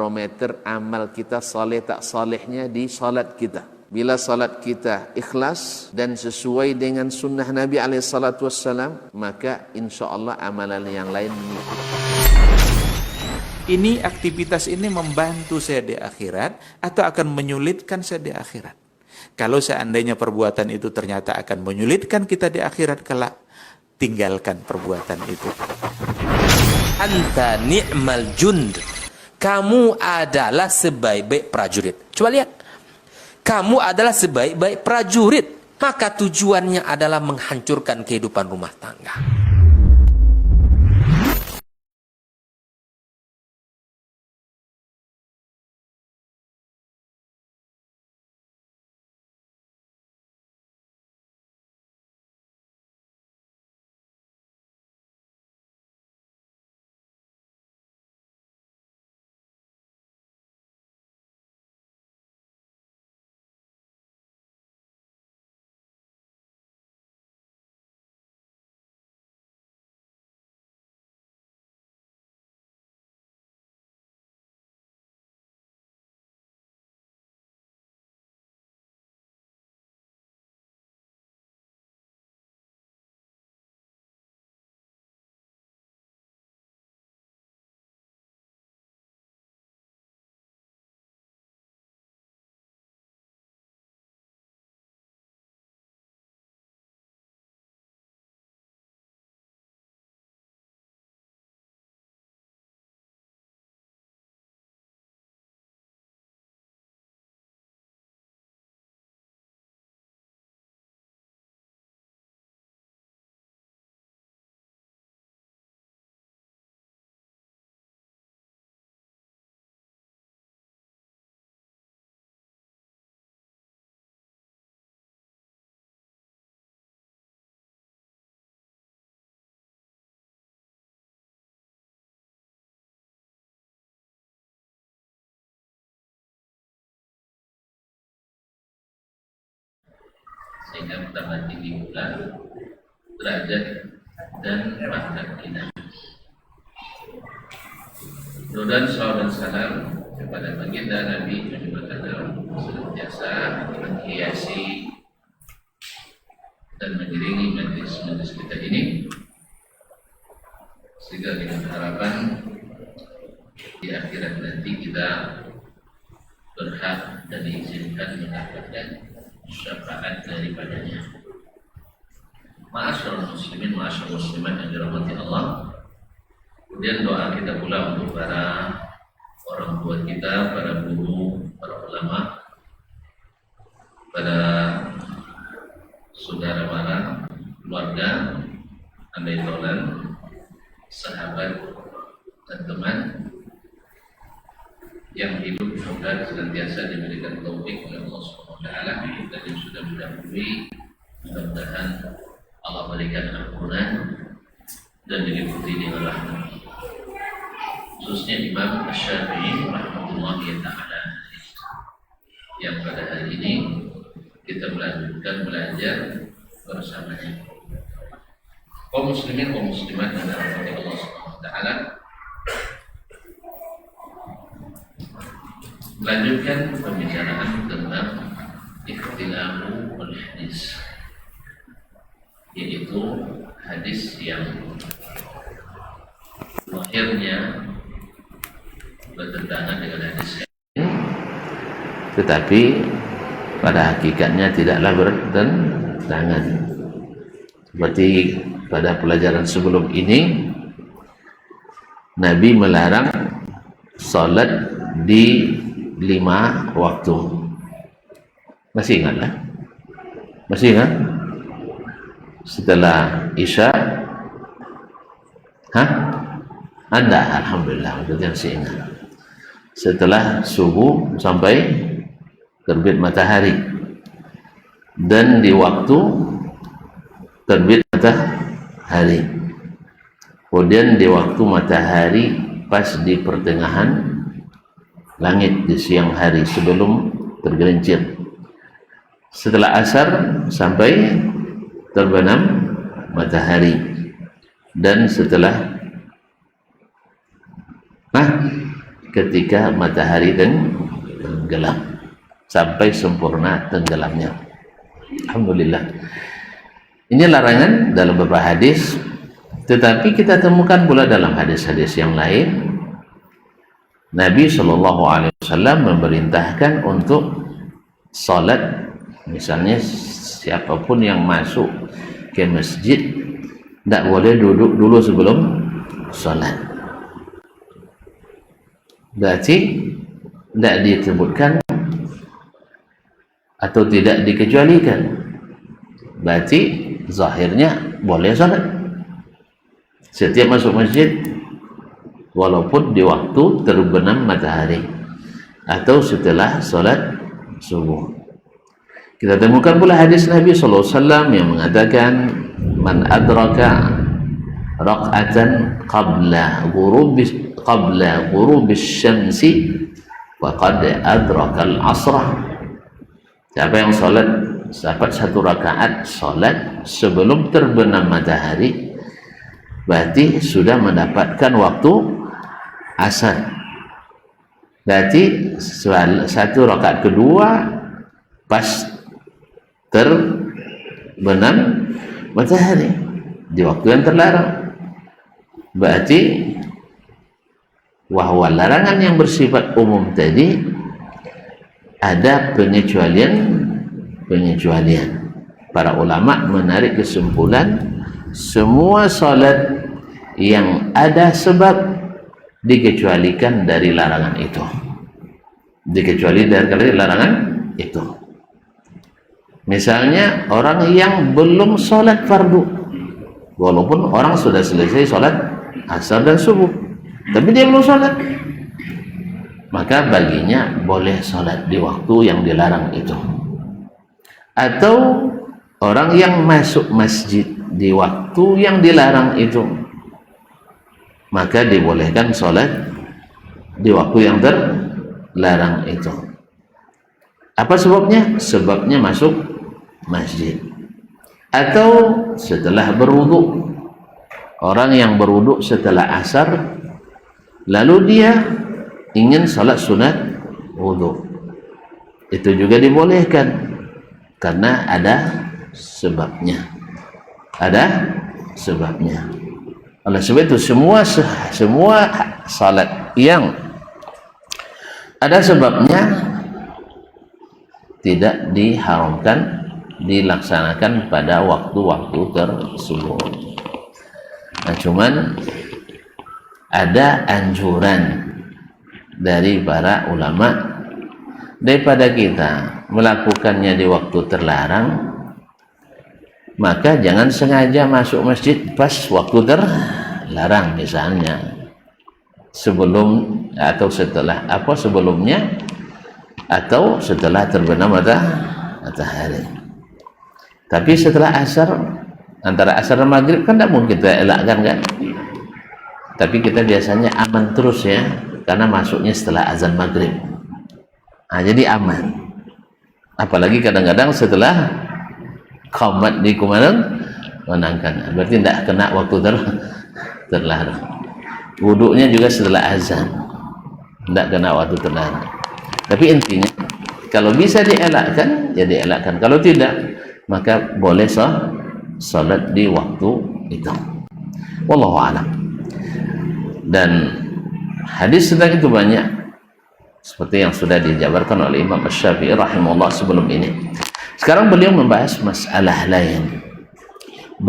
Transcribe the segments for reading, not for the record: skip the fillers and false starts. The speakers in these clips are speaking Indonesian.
barometer amal kita saleh tak salehnya di salat kita. Bila salat kita ikhlas dan sesuai dengan sunnah Nabi SAW, maka insya Allah amalan yang lain mengikuti. Ini aktivitas ini membantu saya di akhirat atau akan menyulitkan saya di akhirat? Kalau seandainya perbuatan itu ternyata akan menyulitkan kita di akhirat kelak, tinggalkan perbuatan itu. Anta ni'mal jund. Kamu adalah sebaik-baik prajurit. Coba lihat. Kamu adalah sebaik-baik prajurit. Maka tujuannya adalah menghancurkan kehidupan rumah tangga. Sehingga pertama tinggi pula derajat dan pangkat kita. Mudah-mudahan salawat dan salam kepada baginda Nabi Muhammad senantiasa menghiasi dan mengiringi majlis-majlis kita ini, sehingga dengan harapan di akhirat nanti kita berhak dan diizinkan mendapatkan syafaat daripadanya. Ma'asyiral muslimin, ma'asyiral muslimat yang dirahmati Allah. Kemudian doa kita pula untuk para orang tua kita, para guru, para ulama, pada saudara mara, keluarga, andai tolan, sahabat dan teman yang hidup, semoga senantiasa diberikan taufik oleh Allah SWT, dan yang sudah mendahului, mudah-mudahan Allah berikan ampunan dan diliputi dengan rahmat. Khususnya Imam Asy-Syafi'i rahmatullahi ta'ala, yang pada hari ini kita melanjutkan belajar bersamanya. Kaum muslimin, kaum muslimat yang dirahmati Allah SWT, melanjutkan pembicaraan tentang ikhtilafu al-hadis, yaitu hadis yang lahirnya bertentangan dengan hadis yang, tetapi pada hakikatnya tidaklah bertentangan. Seperti pada pelajaran sebelum ini, Nabi melarang salat di 5 waktu. Masih ingat lah? Masih ingat? Setelah Isya, Anda alhamdulillah berarti masih ingat. Setelah subuh sampai terbit matahari, dan di waktu terbit matahari. Kemudian di waktu matahari pas di pertengahan langit di siang hari sebelum tergelincir. Setelah asar sampai terbenam matahari, dan setelah ketika matahari tenggelam sampai sempurna tenggelamnya. Alhamdulillah. Ini larangan dalam beberapa hadis, tetapi kita temukan pula dalam hadis-hadis yang lain Nabi SAW memerintahkan untuk salat. Misalnya siapapun yang masuk ke masjid tidak boleh duduk dulu sebelum salat. Berarti tidak disebutkan atau tidak dikecualikan. Berarti zahirnya boleh salat setiap masuk masjid, walaupun di waktu terbenam matahari atau setelah salat subuh. Kita temukan pula hadis Nabi SAW yang mengatakan, man adraka raq'atan qabla ghurubis syamsi faqad adraka al-asrah. Siapa yang dapat satu rakaat salat sebelum terbenam matahari, berarti sudah mendapatkan waktu asar. Berarti satu rakaat kedua pas terbenam matahari di waktu yang terlarang. Berarti bahwa larangan yang bersifat umum tadi ada pengecualian. Para ulama menarik kesimpulan semua salat yang ada sebab dikecualikan dari larangan itu, dikecuali dari larangan itu. Misalnya orang yang belum salat fardu, walaupun orang sudah selesai salat asar dan subuh, tapi dia belum salat, maka baginya boleh salat di waktu yang dilarang itu. Atau orang yang masuk masjid di waktu yang dilarang itu, maka dibolehkan sholat di waktu yang terlarang itu. Apa sebabnya? Sebabnya masuk masjid. Atau setelah berwudu, orang yang berwudu setelah asar lalu dia ingin sholat sunat wudu, itu juga dibolehkan karena ada sebabnya. Oleh sebab itu semua salat yang ada sebabnya tidak diharamkan dilaksanakan pada waktu-waktu tersebut. Nah, cuman ada anjuran dari para ulama daripada kita melakukannya di waktu terlarang, maka jangan sengaja masuk masjid pas waktu terlarang, misalnya sebelum atau setelah sebelumnya atau setelah terbenam matahari. Tapi setelah asar, antara asar dan maghrib kan tidak mungkin kita elakkan kan, tapi kita biasanya aman terus ya, karena masuknya setelah azan maghrib. Nah, jadi aman. Apalagi kadang-kadang setelah qamat dikumandangkan, berarti tidak kena waktu terlarang. Wudunya juga setelah azan, tidak kena waktu terlarang. Tapi intinya kalau bisa dielakkan ya dielakkan, kalau tidak maka boleh salat di waktu itu. Wallahu a'lam. Dan hadis tentang itu banyak, seperti yang sudah dijabarkan oleh Imam Asy-Syafi'i rahimahullah sebelum ini. Sekarang beliau membahas masalah lain,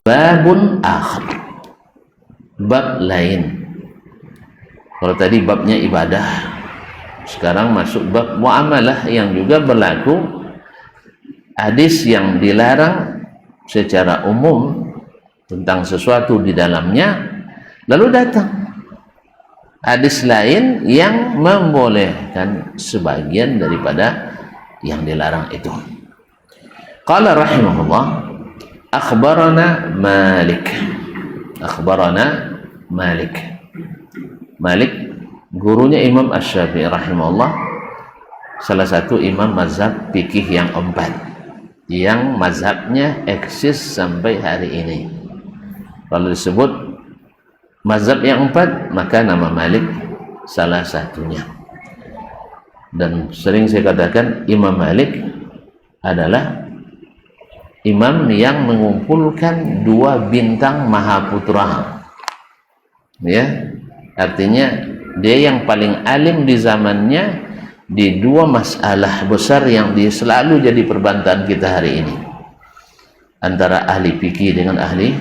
babun akhar, bab lain. Kalau tadi babnya ibadah, sekarang masuk bab muamalah yang juga berlaku. Hadis yang dilarang secara umum tentang sesuatu di dalamnya, lalu datang hadis lain yang membolehkan sebagian daripada yang dilarang itu. Qala rahimahullah, akhbarana Malik. Malik gurunya Imam Asy-Syafi'i rahimahullah, salah satu imam mazhab fikih yang 4 yang mazhabnya eksis sampai hari ini. Kalau disebut mazhab yang 4, maka nama Malik salah satunya. Dan sering saya katakan Imam Malik adalah imam yang mengumpulkan 2 bintang Mahaputra. Ya, artinya dia yang paling alim di zamannya di 2 masalah besar yang selalu jadi perbantahan kita hari ini, antara ahli fikih dengan ahli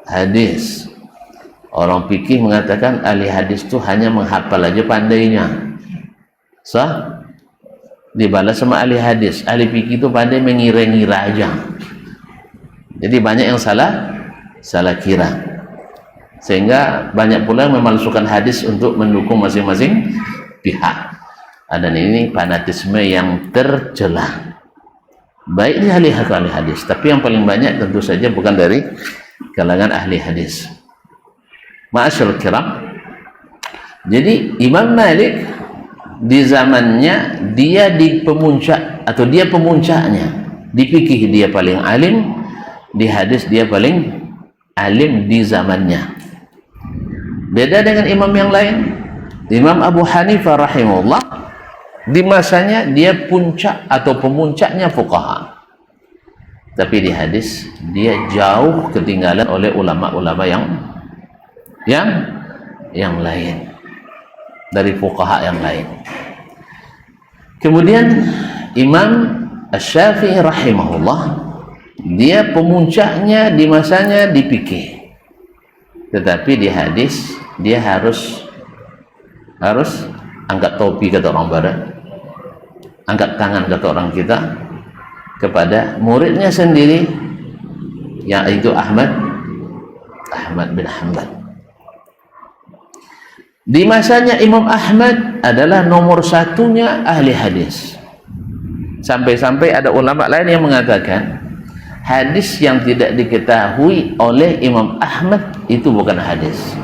hadis. Orang fikih mengatakan ahli hadis itu hanya menghafal aja pandainya, sah, dibalas sama ahli hadis. Ahli fikih itu pandai mengira-ngira aja. Jadi banyak yang salah kira, sehingga banyak pula yang memalsukan hadis untuk mendukung masing-masing pihak. Dan ini fanatisme yang tercela, baik di ahli hadis, tapi yang paling banyak tentu saja bukan dari kalangan ahli hadis. Ma'asyarul kiram, jadi Imam Malik di zamannya dia di pemuncak, atau dia pemuncaknya. Di fikih dia paling alim, di hadis dia paling alim di zamannya. Beda dengan imam yang lain. Imam Abu Hanifah rahimahullah, di masanya dia puncak atau pemuncaknya fuqaha, tapi di hadis dia jauh ketinggalan oleh ulama-ulama yang lain, dari fuqaha yang lain. Kemudian Imam Asy-Syafi'i rahimahullah, dia pemuncaknya di masanya di fikih, tetapi di hadis dia harus angkat topi kata orang barat, angkat tangan kata orang kita, kepada muridnya sendiri, yaitu Ahmad bin Hanbal. Di masanya Imam Ahmad adalah nomor satunya ahli hadis, sampai-sampai ada ulama lain yang mengatakan hadis yang tidak diketahui oleh Imam Ahmad itu bukan hadis.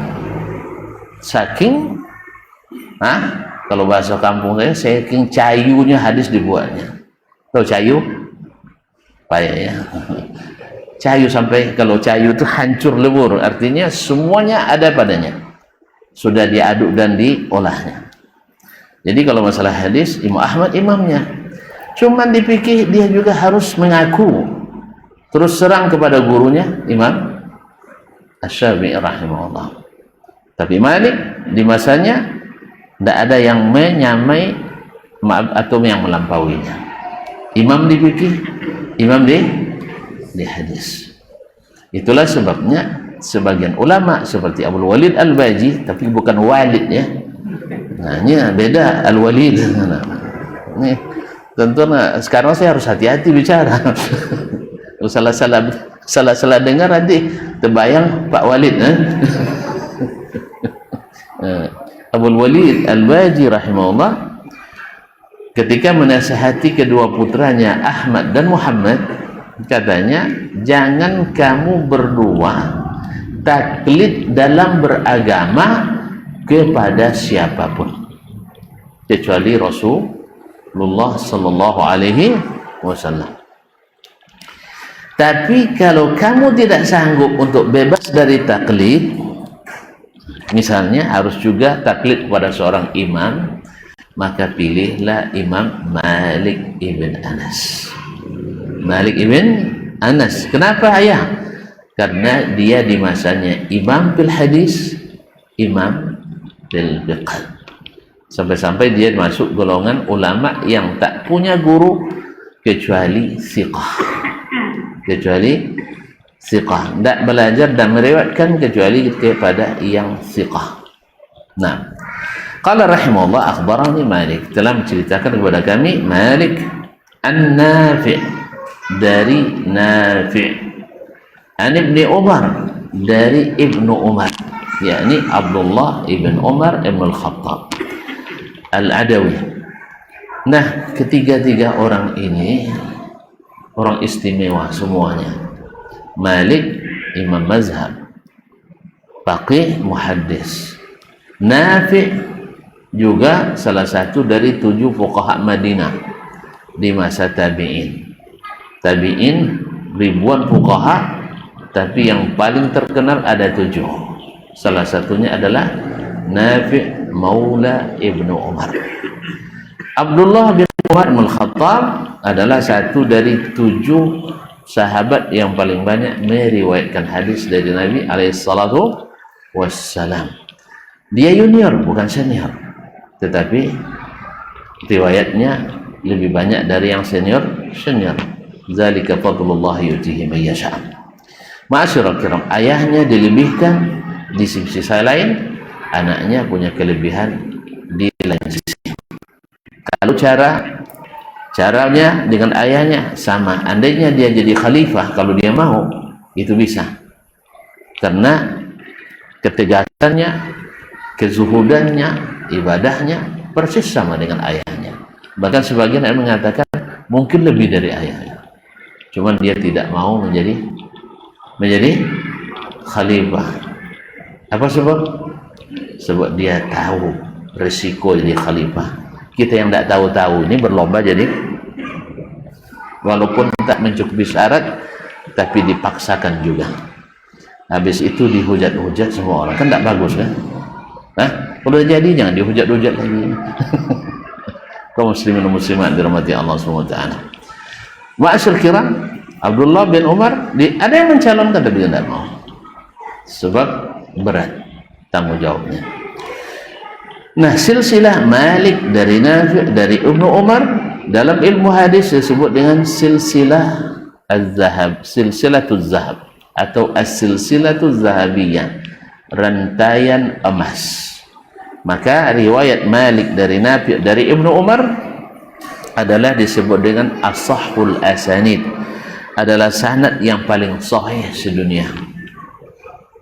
Saking kalau bahasa kampung saya, saking cayunya hadis dibuatnya. Tahu cayu? Payah ya. Cayu, sampai kalau cayu itu hancur lebur, artinya semuanya ada padanya, sudah diaduk dan diolahnya. Jadi kalau masalah hadis, Imam Ahmad imamnya. Cuman di fikih dia juga harus mengaku terus serang kepada gurunya Imam Asy-Syafi'i rahimahullah. Tapi Malik di masanya tidak ada yang menyamai atau yang melampauinya. Imam di fikih, imam di hadis. Itulah sebabnya sebagian ulama seperti Abdul Walid Al-Baji, tapi bukan Walid ya. Nah, ini beda Al-Walid. Ini tentu sekarang saya harus hati-hati bicara. Salah dengar nanti terbayang Pak Walid. Abdul Walid Al-Baji rahimahullah ketika menasihati kedua putranya Ahmad dan Muhammad, katanya, jangan kamu berdua taklid dalam beragama kepada siapapun kecuali Rasulullah sallallahu alaihi wasallam. Tapi kalau kamu tidak sanggup untuk bebas dari taklid, misalnya harus juga taklid kepada seorang imam, maka pilihlah Imam Malik ibn Anas. Malik ibn Anas. Kenapa ayah? Karena dia di masanya imam fil hadis, imam fil fiqh. Sampai-sampai dia masuk golongan ulama yang tak punya guru kecuali siqah. Tidak belajar dan meriwayatkan kecuali kepada yang siqah. Nah, qala rahimahullah akhbarani Malik, telah menceritakan kepada kami Malik an-Nafi' dari Nafi', an Ibni Umar dari Ibnu Umar, yakni Abdullah ibn Umar ibn al-Khattab al-Adawi. Nah, ketiga-tiga orang ini orang istimewa semuanya. Malik imam mazhab, faqih, muhaddis. Nafi' juga salah satu dari 7 fuqaha Madinah di masa tabi'in. Tabi'in ribuan fuqaha, tapi yang paling terkenal ada 7. Salah satunya adalah Nafi' Maula Ibnu Umar. Abdullah bin Umar bin Khattab adalah satu dari 7 sahabat yang paling banyak meriwayatkan hadis dari Nabi alaihissalatu wassalam. Dia junior bukan senior, tetapi riwayatnya lebih banyak dari yang senior. Zalika fadlullah yu'tihi man yasha. Ma'asyiral kiram, ayahnya dilebihkan di sisi lain, anaknya punya kelebihan di lain sisi. Kalau caranya dengan ayahnya sama, andainya dia jadi khalifah, kalau dia mau itu bisa, karena ketegasannya, kezuhudannya, ibadahnya persis sama dengan ayahnya. Bahkan sebagian yang mengatakan mungkin lebih dari ayahnya, cuman dia tidak mau menjadi khalifah. Apa sebab? Sebab dia tahu resiko jadi khalifah. Kita yang tidak tahu-tahu ini berlomba jadi, walaupun tak mencukupi syarat tapi dipaksakan juga. Habis itu dihujat-hujat semua orang, kan tak bagus kan? Kalau jadi jangan dihujat-hujat lagi. Kaum muslimin dan muslimat dirahmati Allah SWT. Ma'asyil kiram, Abdullah bin Umar ada yang mencalonkan tapi dia tidak mau, sebab berat tanggung jawabnya. Nah, silsilah Malik dari Nafi' dari Ibnu Umar dalam ilmu hadis disebut dengan silsilah az-zahab, silsilatuz zahab atau as-silsilatuz zahabiyah, rantaian emas. Maka riwayat Malik dari Nafi' dari Ibnu Umar adalah disebut dengan as-sahhul asanid, adalah sanad yang paling sahih sedunia.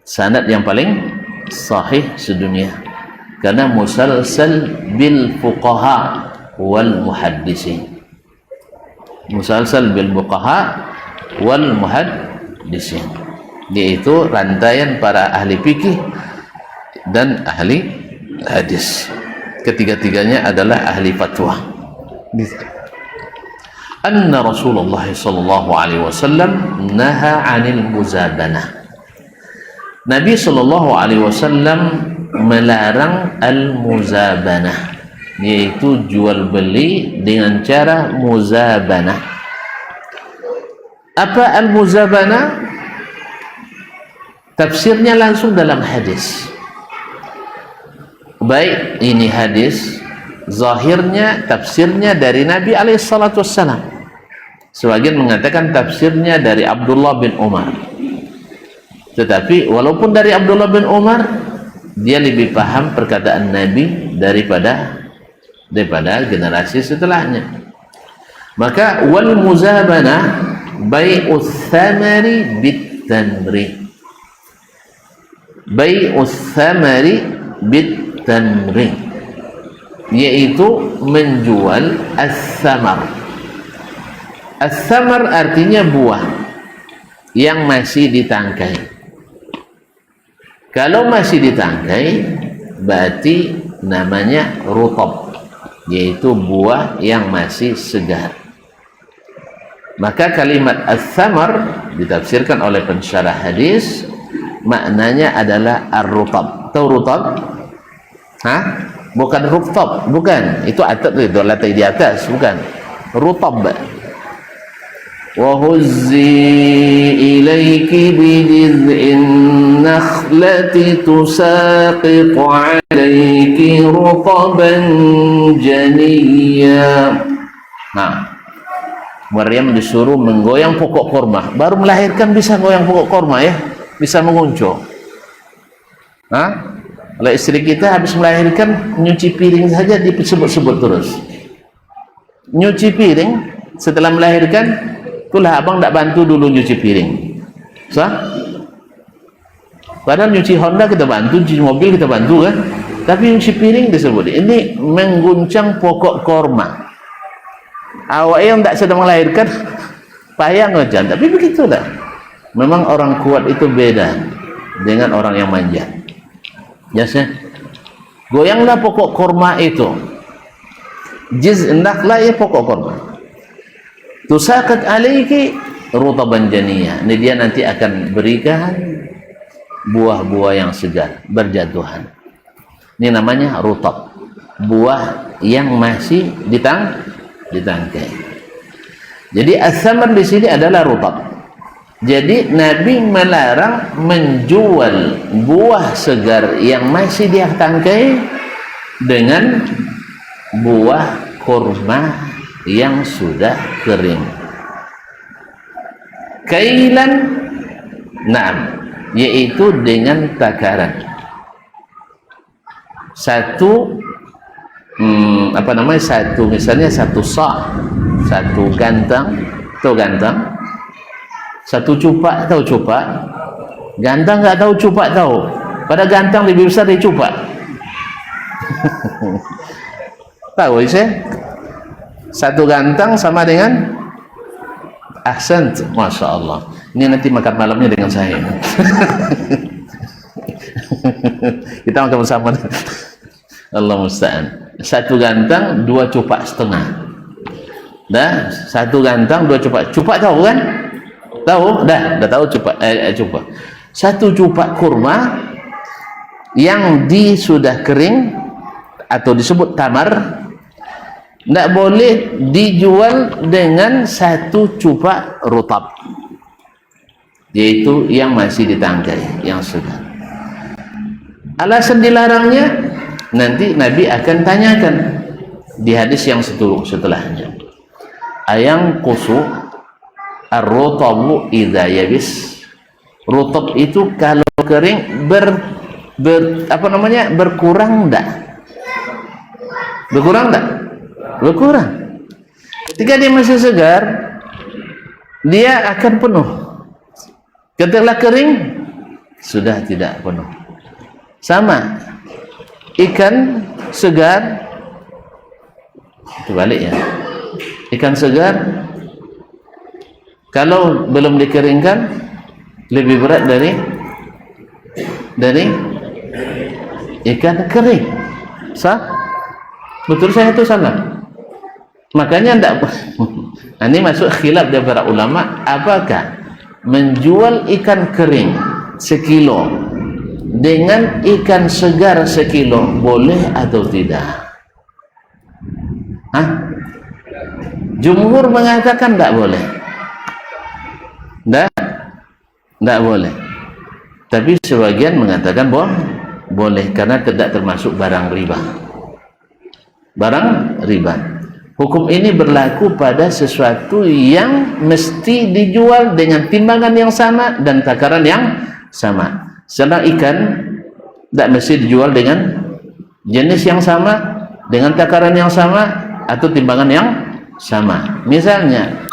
Sanad yang paling sahih sedunia, karena musalsal bil fuqaha wal muhaddisin. Musalsal bil fuqaha wal muhaddisin, yaitu rantaian para ahli fikih dan ahli hadis. Ketiga-tiganya adalah ahli fatwa. Anna Rasulullah sallallahu alaihi wasallam naha 'anil muzabanah. Nabi sallallahu alaihi wasallam melarang al-muzabanah, yaitu jual beli dengan cara muzabanah. Apa al-muzabanah? Tafsirnya langsung dalam hadis. Baik ini hadis, zahirnya tafsirnya dari Nabi alaihissalatu wassalam. Sebagian mengatakan tafsirnya dari Abdullah bin Umar. Tetapi walaupun dari Abdullah bin Umar, dia lebih paham perkataan Nabi daripada generasi setelahnya. Maka wal muzabanah bai'us thamari bit tamri, bai'us thamari bit tamri, yaitu menjual as-samar. As-samar artinya buah yang masih ditangkai. Kalau masih ditangkai berarti namanya rutab, yaitu buah yang masih segar. Maka kalimat as-samar ditafsirkan oleh pensyarah hadis, maknanya adalah ar-rutab. Tahu rutab? Bukan rutab, bukan. Itu atap itu, lantai di atas, bukan. Rutab. وَهُزِّي إِلَيْكِ بِجِذْعِ النَّخْلَةِ تُسَاقِطُ عَلَيْكِ رُطَبًا جَنِيًّا. Nah, Maryam disuruh menggoyang pokok korma. Baru melahirkan bisa goyang pokok korma ya, bisa menguncur. Kalau istri kita habis melahirkan, nyuci piring saja disebut-sebut terus. Nyuci piring setelah melahirkan, itulah abang tak bantu dulu nyuci piring. Padahal nyuci Honda kita bantu, nyuci mobil kita bantu kan, tapi nyuci piring disebut ini mengguncang pokok korma. Awak yang tak sedang melahirkan payah ngojan, tapi begitulah. Memang orang kuat itu beda dengan orang yang manja. Biasa goyanglah pokok korma itu, hendaklah ya pokok korma. Tusaqat alaiki rutaban janiyah. Ini dia nanti akan berikan buah-buah yang segar, berjatuhan. Ini namanya rutab, buah yang masih ditangkai. Jadi as-samar di sini adalah rutab. Jadi Nabi melarang menjual buah segar yang masih dia tangkai dengan buah kurma yang sudah kering. Kailan, na'am, yaitu dengan takaran. Satu misalnya satu sa', satu gantang, tahu gantang? Satu cupak, tahu cupak? Gantang nggak tahu, cupak tahu. Pada gantang lebih besar dari cupak. Tahu saya? Satu gantang sama dengan ahsan, masya Allah. Ini nanti makan malamnya dengan saya. Kita makan bersama. Allah musta'an. Satu gantang, 2 cupak setengah. Dah, satu gantang, 2 cupak. Cupak tahu kan? Tahu? Dah tahu cupak. Cupak. Satu cupak kurma yang sudah kering atau disebut tamar, tidak boleh dijual dengan satu cupak rutab, yaitu yang masih ditangkai, yang sudah. Alasan dilarangnya nanti Nabi akan tanyakan di hadis yang setelahnya. Ayang kusu ar-rutabu idza yabis. Rutab itu kalau kering berkurang enggak? Berkurang enggak? Berkurang. Ketika dia masih segar, dia akan penuh. Ketika kering, sudah tidak penuh. Sama ikan segar, itu balik ya. Ikan segar kalau belum dikeringkan lebih berat dari ikan kering. Betul saya itu salah? Makanya enggak. Ini masuk khilaf dari para ulama, apakah menjual ikan kering sekilo dengan ikan segar sekilo boleh atau tidak? Jumhur mengatakan enggak boleh. Enggak boleh. Tapi sebagian mengatakan boleh karena tidak termasuk barang riba. Barang riba. Hukum ini berlaku pada sesuatu yang mesti dijual dengan timbangan yang sama dan takaran yang sama. Sedang ikan tidak mesti dijual dengan jenis yang sama, dengan takaran yang sama atau timbangan yang sama. Misalnya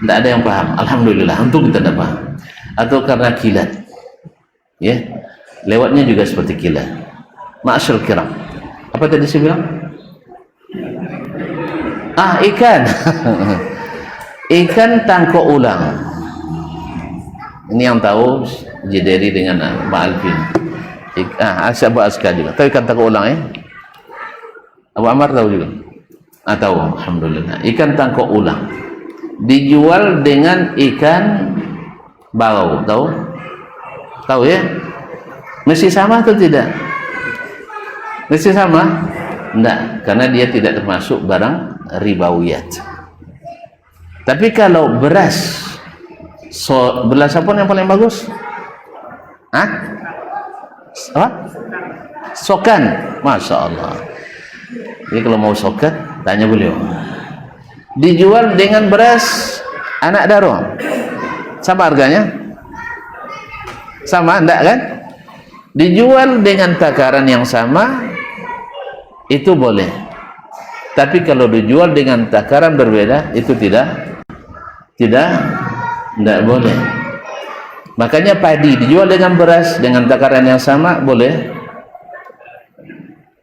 tidak ada yang paham. Alhamdulillah, untuk kita tidak paham. Atau karena kilat, ya, lewatnya juga seperti kilat. Ma'asyil kiram, apa tadi saya bilang? Ikan. Ikan tangkok ulang. Ini yang tahu Jederi dengan Ma'alfin. Asyabah Askar juga. Tahu ikan tangkok ulang ya? Abu Ammar tahu juga? Tahu, alhamdulillah. Ikan tangkok ulang dijual dengan ikan bau, tahu ya? Mesti sama atau tidak? Mesti sama? Enggak, karena dia tidak termasuk barang ribawiyat. Tapi kalau beras, beras apa yang paling bagus? Sokan, masya Allah. Jadi kalau mau sokan, tanya beliau. Dijual dengan beras anak daro, sama harganya? Sama, enggak kan? Dijual dengan takaran yang sama, itu boleh. Tapi kalau dijual dengan takaran berbeda, itu tidak boleh. Makanya padi dijual dengan beras dengan takaran yang sama, boleh?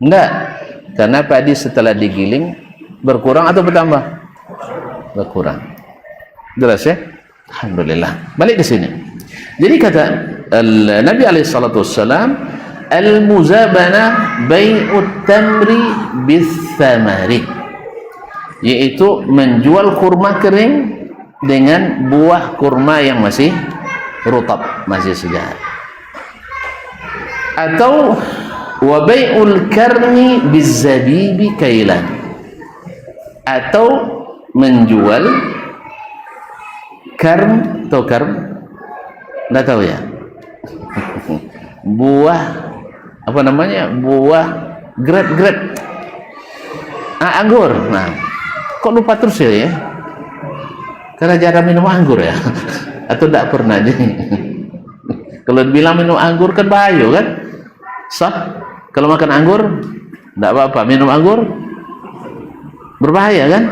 Enggak, karena padi setelah digiling berkurang atau bertambah? Berkurang. Jelas ya? Alhamdulillah. Balik ke sini. Jadi kata Nabi SAW, al-muzabana bai'ut tamri bis-thamari. yaitu menjual kurma kering dengan buah kurma yang masih rutab, masih segar. Atau wa bai'ul karmi bizzabibi kailan, atau menjual karm, atau karm enggak tahu ya, buah apa namanya, buah grape anggur. Nah, kok lupa terus ya, karena jarang minum anggur ya atau tidak pernah jadi. Kalau dibilang minum anggur kan bahaya kan, sah. Kalau makan anggur tidak apa-apa, minum anggur berbahaya kan.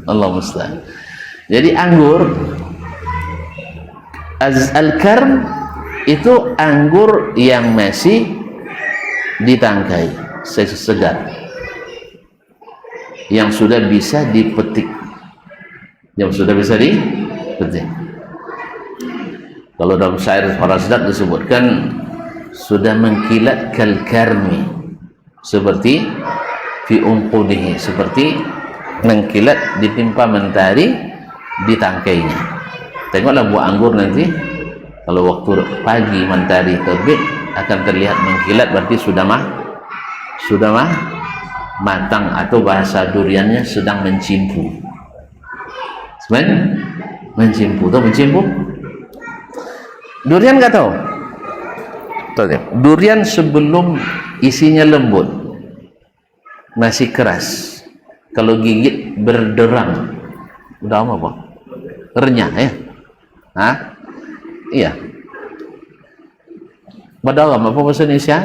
Allah musta'an. Jadi anggur al-karm itu anggur yang masih ditangkai, segar, yang sudah bisa dipetik, Kalau dalam syair Farasdak disebutkan sudah mengkilat kal karmi, seperti fi unqudihi, seperti mengkilat ditimpa mentari di tangkainya. Tengoklah buah anggur nanti, kalau waktu pagi mentari terbit akan terlihat mengkilat, berarti sudah matang, atau bahasa duriannya sedang mencimpu. Mencimpu. Durian nggak tahu? Durian sebelum isinya lembut masih keras, kalau gigit berderang, udah apa? Renyah ya? Hah? Iya. Badalam apa bahasa Indonesia?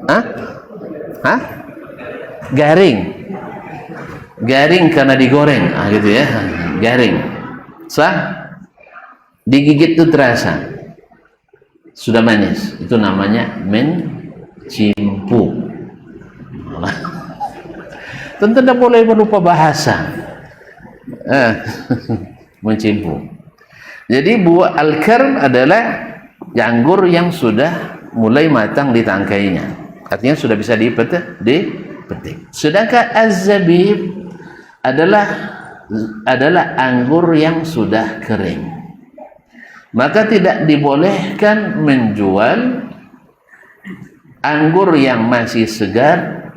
Hah? Garing karena digoreng, gitu ya, garing. Sah? Digigit itu terasa sudah manis, itu namanya mencimpu. Tentu tidak boleh berupa bahasa. Mencimpu. Jadi buah al-karm adalah anggur yang sudah mulai matang di tangkainya, artinya sudah bisa dipetik. Sedangkan az-zabib adalah anggur yang sudah kering. Maka tidak dibolehkan menjual anggur yang masih segar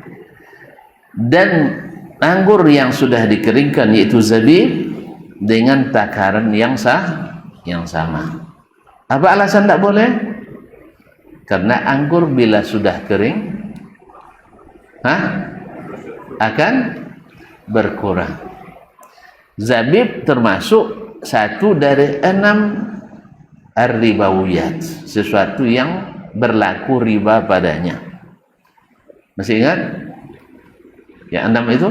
dan anggur yang sudah dikeringkan, yaitu zabib, dengan takaran yang sama. Apa alasan tidak boleh? Karena anggur bila sudah kering akan berkurang. Zabib termasuk satu dari 6 ar-ribawiyat, sesuatu yang berlaku riba padanya. Masih ingat? Yang 6 itu?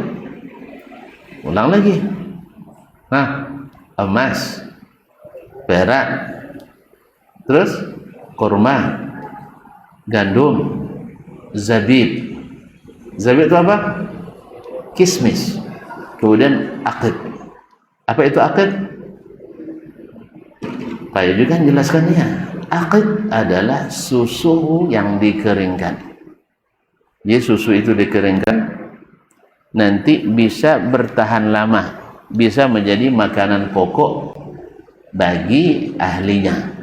Ulang lagi. Emas, perak, terus kurma, gandum, zabib. Zabib itu apa? Kismis. Kemudian akid. Apa itu akid? Pak Yudi kan jelaskannya. Akid adalah susu yang dikeringkan. Jadi susu itu dikeringkan, nanti bisa bertahan lama, bisa menjadi makanan pokok bagi ahlinya.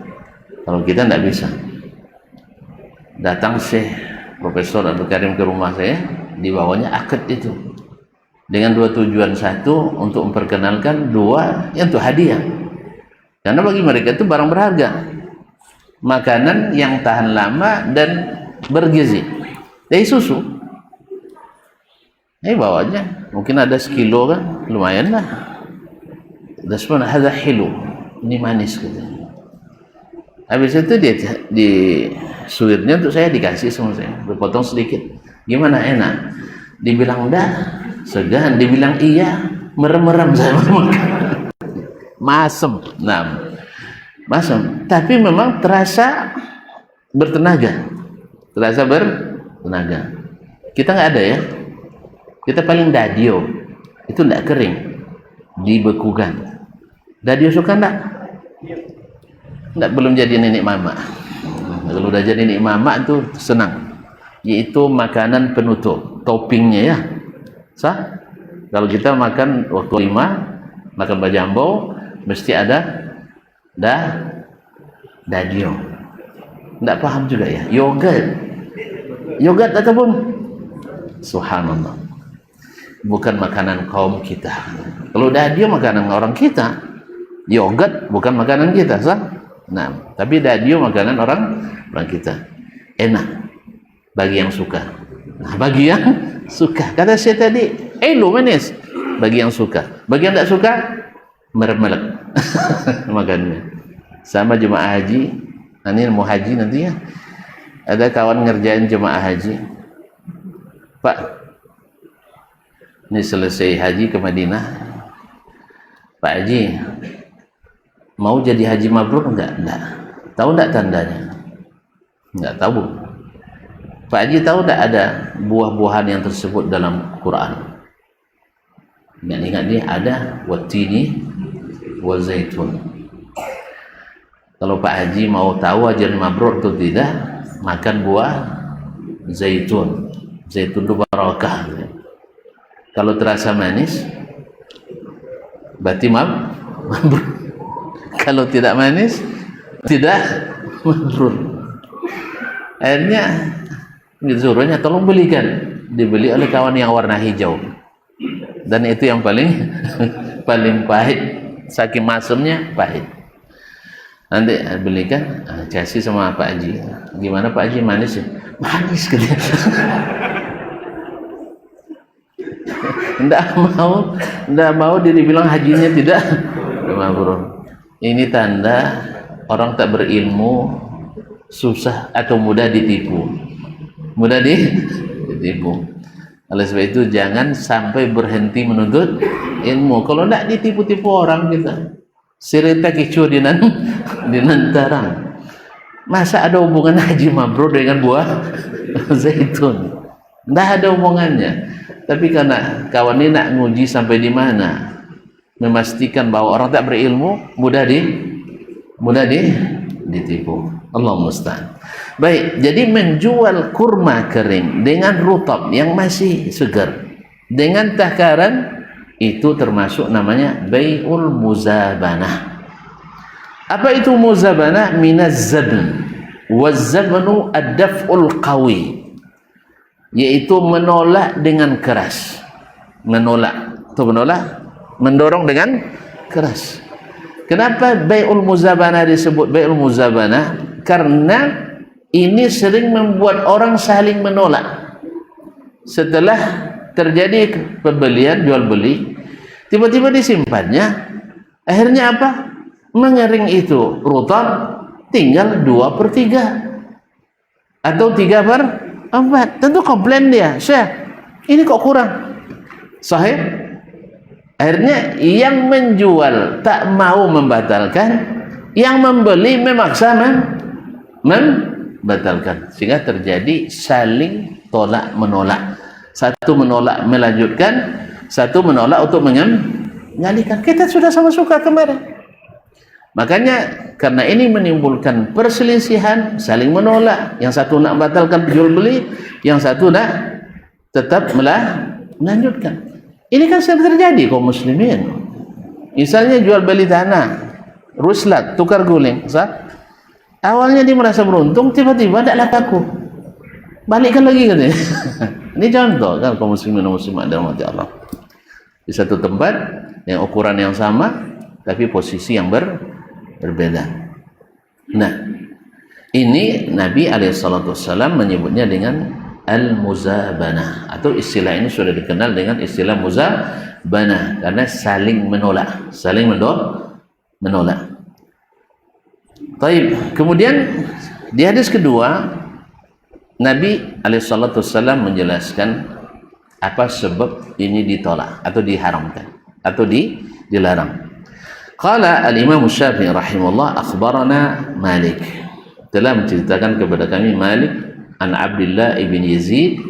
Kalau kita tidak bisa. Datang Syekh Profesor Abdul Karim ke rumah saya, dibawanya akid itu dengan 2 tujuan. 1 untuk memperkenalkan, 2 ya untuk hadiah. Karena bagi mereka itu barang berharga, makanan yang tahan lama dan bergizi. Dari susu, bawanya mungkin ada sekilo kan, lumayan lah. Dasman hadza hilu, ini manis gitu. Habis itu dia di suirnya untuk saya dikasih sama saya, berpotong sedikit. Gimana, enak? Dibilang dah segan, dibilang iya, merem-merem saya makan. Masem, masem. Tapi memang terasa bertenaga, Kita nggak ada ya. Kita paling dadio, itu tidak kering, dibekukan. Dadio suka enggak? Enggak, belum jadi nenek mama. Kalau udah jadi nenek mama itu senang, yaitu makanan penutup. toppingnya ya. Sah? Kalau kita makan waktu 5, makan bajambo, mesti ada dadio. Tidak paham juga ya. Yogurt ataupun subhanallah, bukan makanan kaum kita. Kalau dadio makanan orang kita, yogurt bukan makanan kita, sah? Nah, tapi dadio makanan orang kita. Enak bagi yang suka. Nah, bagi yang suka, kata saya tadi, manis bagi yang suka. Bagi yang tidak suka, merem-melek makannya. Sama jemaah haji, ini mau haji nanti ya, ada kawan ngerjain jemaah haji, Pak, ini selesai haji ke Madinah, Pak Haji mau jadi haji mabrur enggak? Tahu enggak tandanya? Enggak tahu. Pak Haji tahu enggak ada buah-buahan yang tersebut dalam Quran? Ingat dia ada watini wa zaitun. Kalau Pak Haji mau tahu haji mabrur atau tidak, makan buah zaitun. Zaitun itu barakah. Kalau terasa manis, berarti mabrur. Kalau tidak manis, tidak mabrur. Akhirnya disuruhnya tolong belikan. Dibeli oleh kawan yang warna hijau. Dan itu yang paling pahit. Saking masamnya pahit. Nanti belikan, kasih sama Pak Haji. Gimana Pak Haji, manis ya? Manis gitu. Tidak mau dia dibilang hajinya tidak mabrur. Ini tanda orang tak berilmu susah atau mudah ditipu. Mudah ditipu. Oleh sebab itu jangan sampai berhenti menuntut ilmu. Kalau tidak ditipu-tipu orang kita. Cerita kicu di nantarang. Masa ada hubungan haji mabrur dengan buah zaitun? Tidak ada hubungannya. Tapi karena kawan ini nak nguji sampai di mana, memastikan bahwa orang tak berilmu mudah ditipu. Allah musta'an. Baik, jadi menjual kurma kering dengan rutab yang masih segar dengan takaran, itu termasuk namanya bai'ul muzabanah. Apa itu muzabanah? Minaz zabn. Waz-zabnu ad-daf'ul qawi, yaitu menolak dengan keras. Mendorong dengan keras. Kenapa bai'ul muzabanah disebut bai'ul muzabanah? Karena ini sering membuat orang saling menolak. Setelah terjadi pembelian jual beli, tiba-tiba disimpannya, akhirnya apa? Mengering itu rutab tinggal 2/3 atau 3/4. Tentu komplain dia, Syekh, ini kok kurang. Sahih? Akhirnya yang menjual tak mau membatalkan, yang membeli memaksa membatalkan, sehingga terjadi saling tolak menolak. Satu menolak melanjutkan, satu menolak untuk mengalihkan. Kita sudah sama suka kemarin. Makanya karena ini menimbulkan perselisihan, saling menolak. Yang satu nak batalkan jual beli, yang satu nak tetap melanjutkan. Ini kan sering terjadi kaum muslimin. Misalnya jual beli tanah, ruslat, tukar guling. Awalnya dia merasa beruntung, tiba-tiba tidak laku. Balikkan lagi katanya. Ini contoh kan kaum muslimin dan muslimat dalam hati Allah. Di satu tempat yang ukuran yang sama, tapi posisi yang berbeda. Nah, ini Nabi SAW menyebutnya dengan al-muzabanah, atau istilah ini sudah dikenal dengan istilah muzabanah karena saling menolak, menolak. Taib. Kemudian di hadis kedua Nabi SAW menjelaskan apa sebab ini ditolak atau diharamkan atau dilarang. Qala al-Imam Syafi'i rahimahullah, akhbarana Malik, telah menceritakan kepada kami Malik an Abdullah ibn Yazid,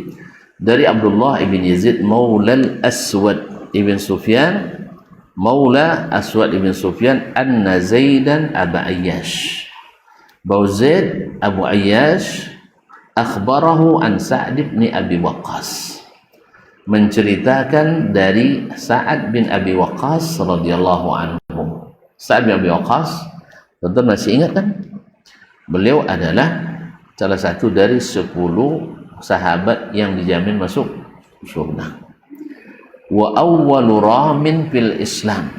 dari Abdullah ibn Yazid maula al-Aswad ibn Sufyan, maula Aswad ibn Sufyan, anna Zaidan Abu Ayyash, bahwa Zaid Abu Ayyash akhbarahu an Sa'd ibn Abi Waqqas, menceritakan dari Sa'ad bin Abi Waqqas radhiyallahu anhu. Sa'ad bin Abi Waqqas, tentu masih ingat kan? Beliau adalah salah satu dari 10 sahabat yang dijamin masuk surga. Wa awwalu ramin fil Islam,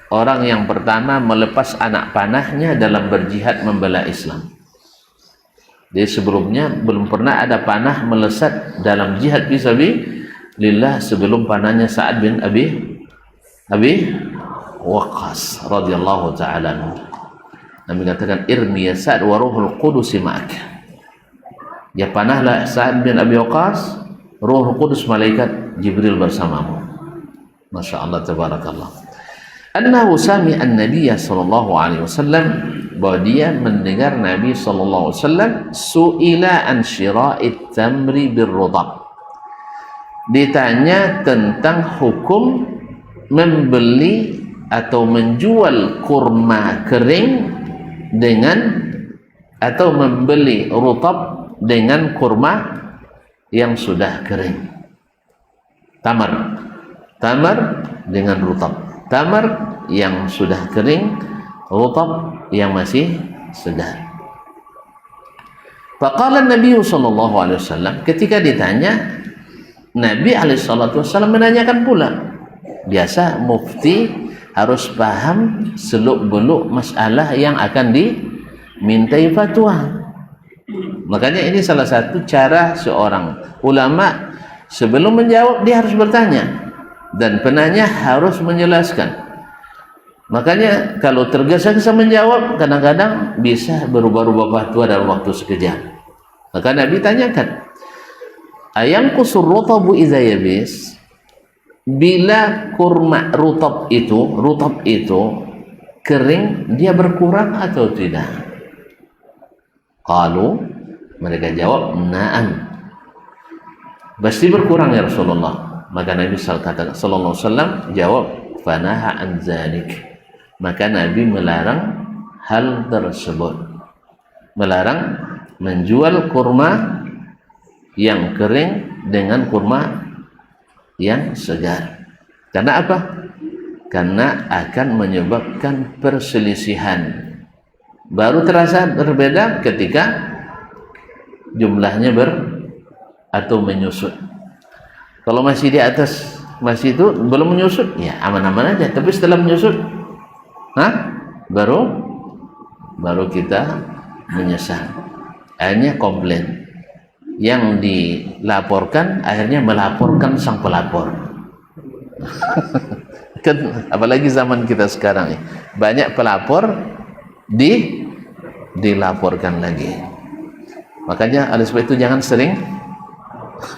orang yang pertama melepas anak panahnya dalam berjihad membela Islam. Jadi sebelumnya belum pernah ada panah melesat dalam jihad fisabilillah sebelum panahnya Sa'ad bin Abi Waqqas radhiyallahu ta'ala. Nabi katakan, irmi ya Sa'ad wa ruhul qudus ma'ak. Ya panahlah Sa'ad bin Abi Waqqas, Ruhul Qudus malaikat Jibril bersamamu. Masya Allah, tabarakallah. Annahu sami'an Nabiya sallallahu alaihi wasallam, bahwa dia mendengar Nabi sallallahu alaihi wasallam su'ila an syira'it tamri birrudab. Ditanya tentang hukum membeli atau menjual kurma kering dengan atau membeli rutab dengan kurma yang sudah kering. Tamar dengan rutab. Tamar yang sudah kering, rutab yang masih segar. Faqala Nabi sallallahu alaihi wasallam, ketika ditanya, Nabi alaihi salatu wasallam menanyakan pula. Biasa mufti harus paham seluk-beluk masalah yang akan dimintai fatwa. Makanya ini salah satu cara seorang ulama sebelum menjawab dia harus bertanya, dan penanya harus menjelaskan. Makanya kalau tergesa-gesa menjawab kadang-kadang bisa berubah-ubah fatwa dalam waktu sekejap. Maka Nabi tanyakan, ayam kusur rutabu idza yabis, bila kurma rutab itu kering, dia berkurang atau tidak? Qalu, mereka jawab, na'am, pasti berkurang ya Rasulullah. Maka Nabi sallallahu alaihi wasallam jawab, fanaha an zalik. Maka Nabi melarang hal tersebut, melarang menjual kurma yang kering dengan kurma yang segar. Karena apa? Karena akan menyebabkan perselisihan. Baru terasa berbeda ketika jumlahnya atau menyusut. Kalau masih di atas, masih itu belum menyusut, ya aman-aman aja. Tapi setelah menyusut, baru kita menyesal. Akhirnya komplain. Yang dilaporkan akhirnya melaporkan sang pelapor. Kan apalagi zaman kita sekarang ya, banyak pelapor dilaporkan lagi. Makanya oleh sebab itu jangan sering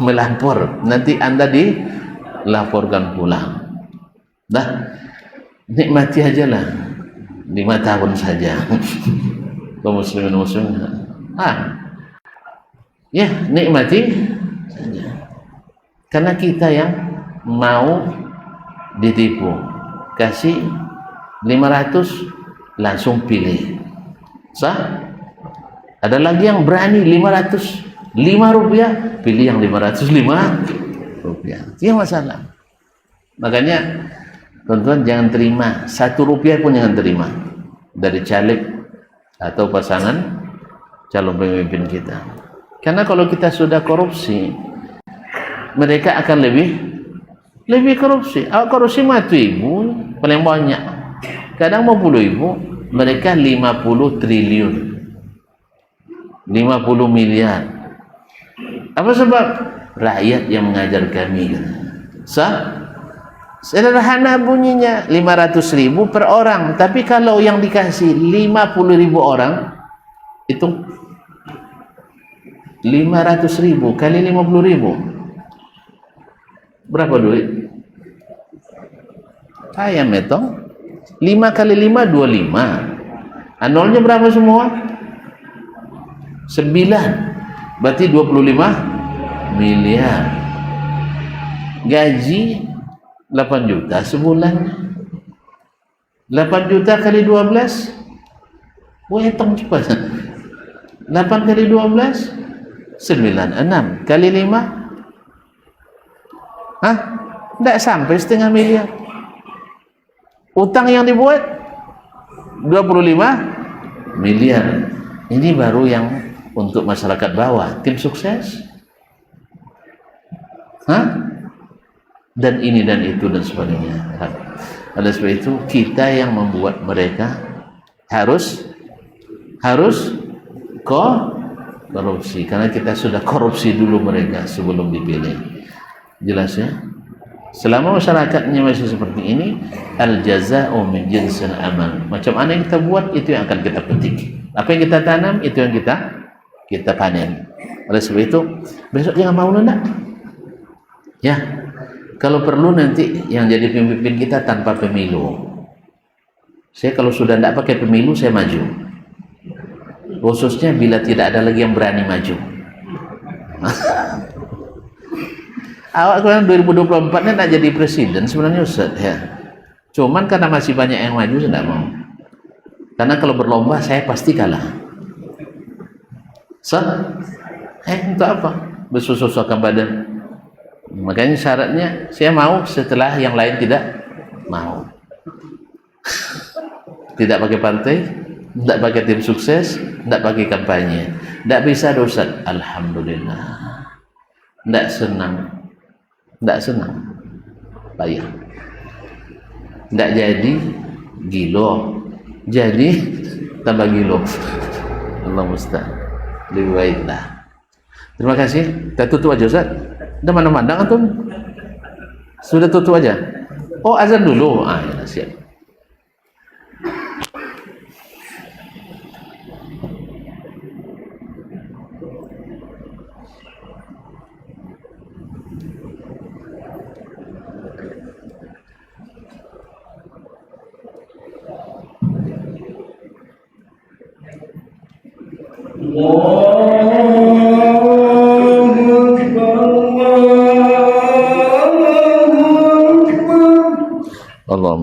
melapor, nanti Anda dilaporkan pulang. Dah, nikmati aja lah 5 tahun saja. Kaum muslimin muslimin, ya nikmati saja. Karena kita yang mau ditipu, kasih 500 langsung pilih, sah. Ada lagi yang berani 505 rupiah, pilih yang 505 rupiah. Itu yang masalah. Makanya teman-teman jangan terima 1 rupiah pun, jangan terima dari caleg atau pasangan calon pemimpin kita. Karena kalau kita sudah korupsi, mereka akan lebih korupsi. Korupsi mati ibu paling banyak. Kadang 50 ibu, mereka 50 triliun, 50 miliar. Apa sebab? Rakyat yang mengajar kami. Sederhana bunyinya 500.000 per orang. Tapi kalau yang dikasih 50.000 orang, itu 500.000 kali 50.000 berapa duit? Ayam metong 5 kali 5 25. Nolnya berapa semua? 9. Berarti 25 miliar. Gaji 8 juta sebulan. 8 juta kali 12. Hitung cepat. 8 kali 12 96 kali 5 Hah? Tidak sampai setengah miliar. Utang yang dibuat 25 miliar. Ini baru yang untuk masyarakat bawah, tim sukses. Hah? Dan ini dan itu dan sebagainya. Oleh sebab itu kita yang membuat mereka harus korupsi, karena kita sudah korupsi dulu mereka sebelum dipilih. Jelas ya? Selama masyarakatnya masih seperti ini, al jazaa'u min jinsil amal. Macam mana yang kita buat, itu yang akan kita petik. Apa yang kita tanam, itu yang kita panen. Oleh sebab itu besok jangan mau nunda. Ya, kalau perlu nanti yang jadi pemimpin kita tanpa pemilu. Saya kalau sudah tidak pakai pemilu, saya maju. Khususnya bila tidak ada lagi yang berani maju. Awak kan 2024 ini nak jadi presiden sebenarnya Ustaz ya. Cuman karena masih banyak yang maju, saya tidak mau. Karena kalau berlomba saya pasti kalah. Untuk apa? Bersusah-susahkan badan. Makanya syaratnya saya mau setelah yang lain tidak mau. Tidak pakai partai, tidak pakai tim sukses, tidak pakai kampanye. Tidak bisa Ustaz. Alhamdulillah. Tidak senang. Payah. Tidak jadi gilo. Jadi tambah gilo. Allah musta'an. Lebih baiklah. Terima kasih. Kita tutup aja Ustaz. Udah mana mandang antum? Sudah tutup aja. Oh, azan dulu. Ya, siap. Allah. Allahu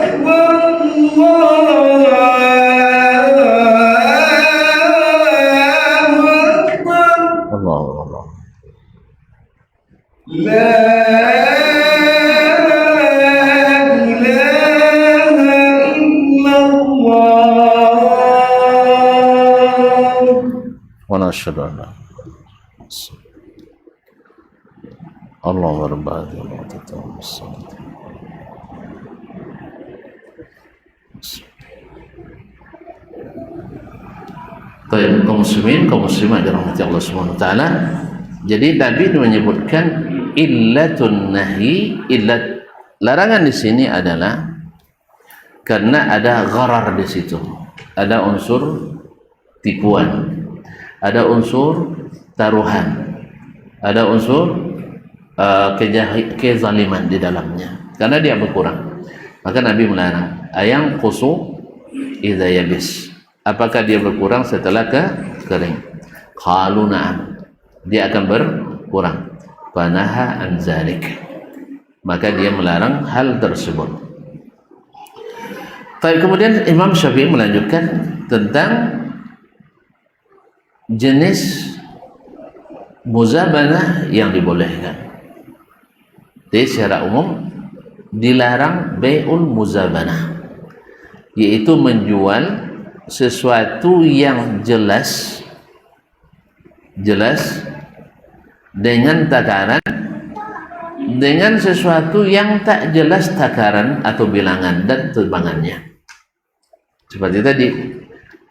Akbar, Allah ونشهد أن اللهم رب هذه الوقت والصلاة. Baik, kaum muslimin, kaum muslimat dirahmati Allah Subhanahu wa taala. Jadi Nabi menyebutkan illatun nahi, illat larangan di sini adalah karena ada gharar di situ. Ada unsur tipuan, ada unsur taruhan, ada unsur kezaliman di dalamnya. Karena dia berkurang. Maka Nabi melarang ayang qusu idza yabis. Apakah dia berkurang setelah kering? Qalu na'am. Dia akan berkurang. Fanaha an zalik. Maka dia melarang hal tersebut. Tapi kemudian Imam Syafi'i melanjutkan tentang jenis muzabanah yang dibolehkan. Jadi secara umum dilarang bai'ul muzabanah, yaitu menjual sesuatu yang jelas dengan takaran dengan sesuatu yang tak jelas takaran atau bilangan dan timbangannya. Seperti tadi,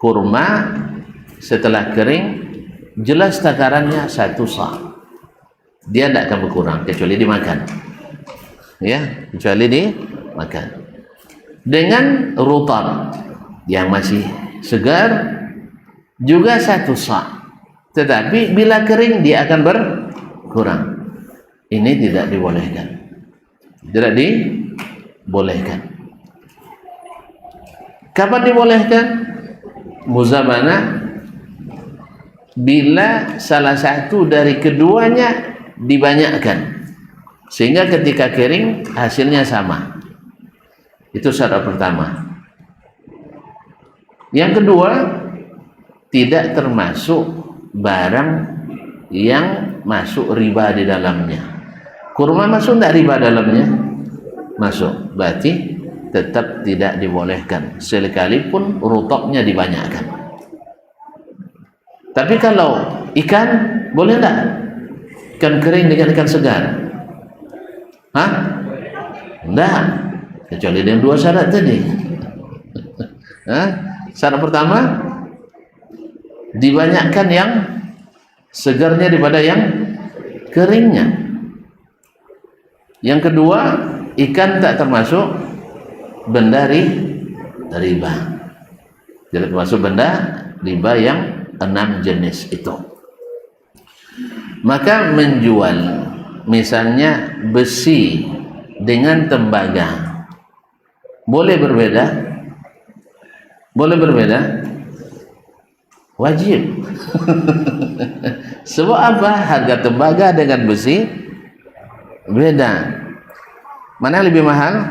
kurma setelah kering jelas takarannya 1 sa'. Dia tidak akan berkurang kecuali dimakan. Ya, kecuali dimakan. Dengan rutab yang masih segar juga 1 sa'. Tetapi bila kering dia akan berkurang. Ini tidak dibolehkan. Tidak dibolehkan. Kapan dibolehkan? Muzabanah bila salah satu dari keduanya dibanyakkan sehingga ketika kering hasilnya sama. Itu syarat pertama. Yang kedua, tidak termasuk barang yang masuk riba di dalamnya. Kurma masuk tidak riba dalamnya? Masuk. Berarti tetap tidak dibolehkan sekalipun rutubnya dibanyakkan. Tapi kalau ikan boleh tidak? Ikan kering dengan ikan segar? Hah? Tidak. Kecuali dengan 2 syarat tadi. Hah? Syarat pertama, dibanyakkan yang segarnya daripada yang keringnya. Yang kedua, ikan tak termasuk benda riba. Tidak termasuk benda riba yang 6 jenis itu. Maka menjual misalnya besi dengan tembaga boleh berbeda? Boleh berbeda? Wajib. Sebab apa? Harga tembaga dengan besi beda. Mana lebih mahal?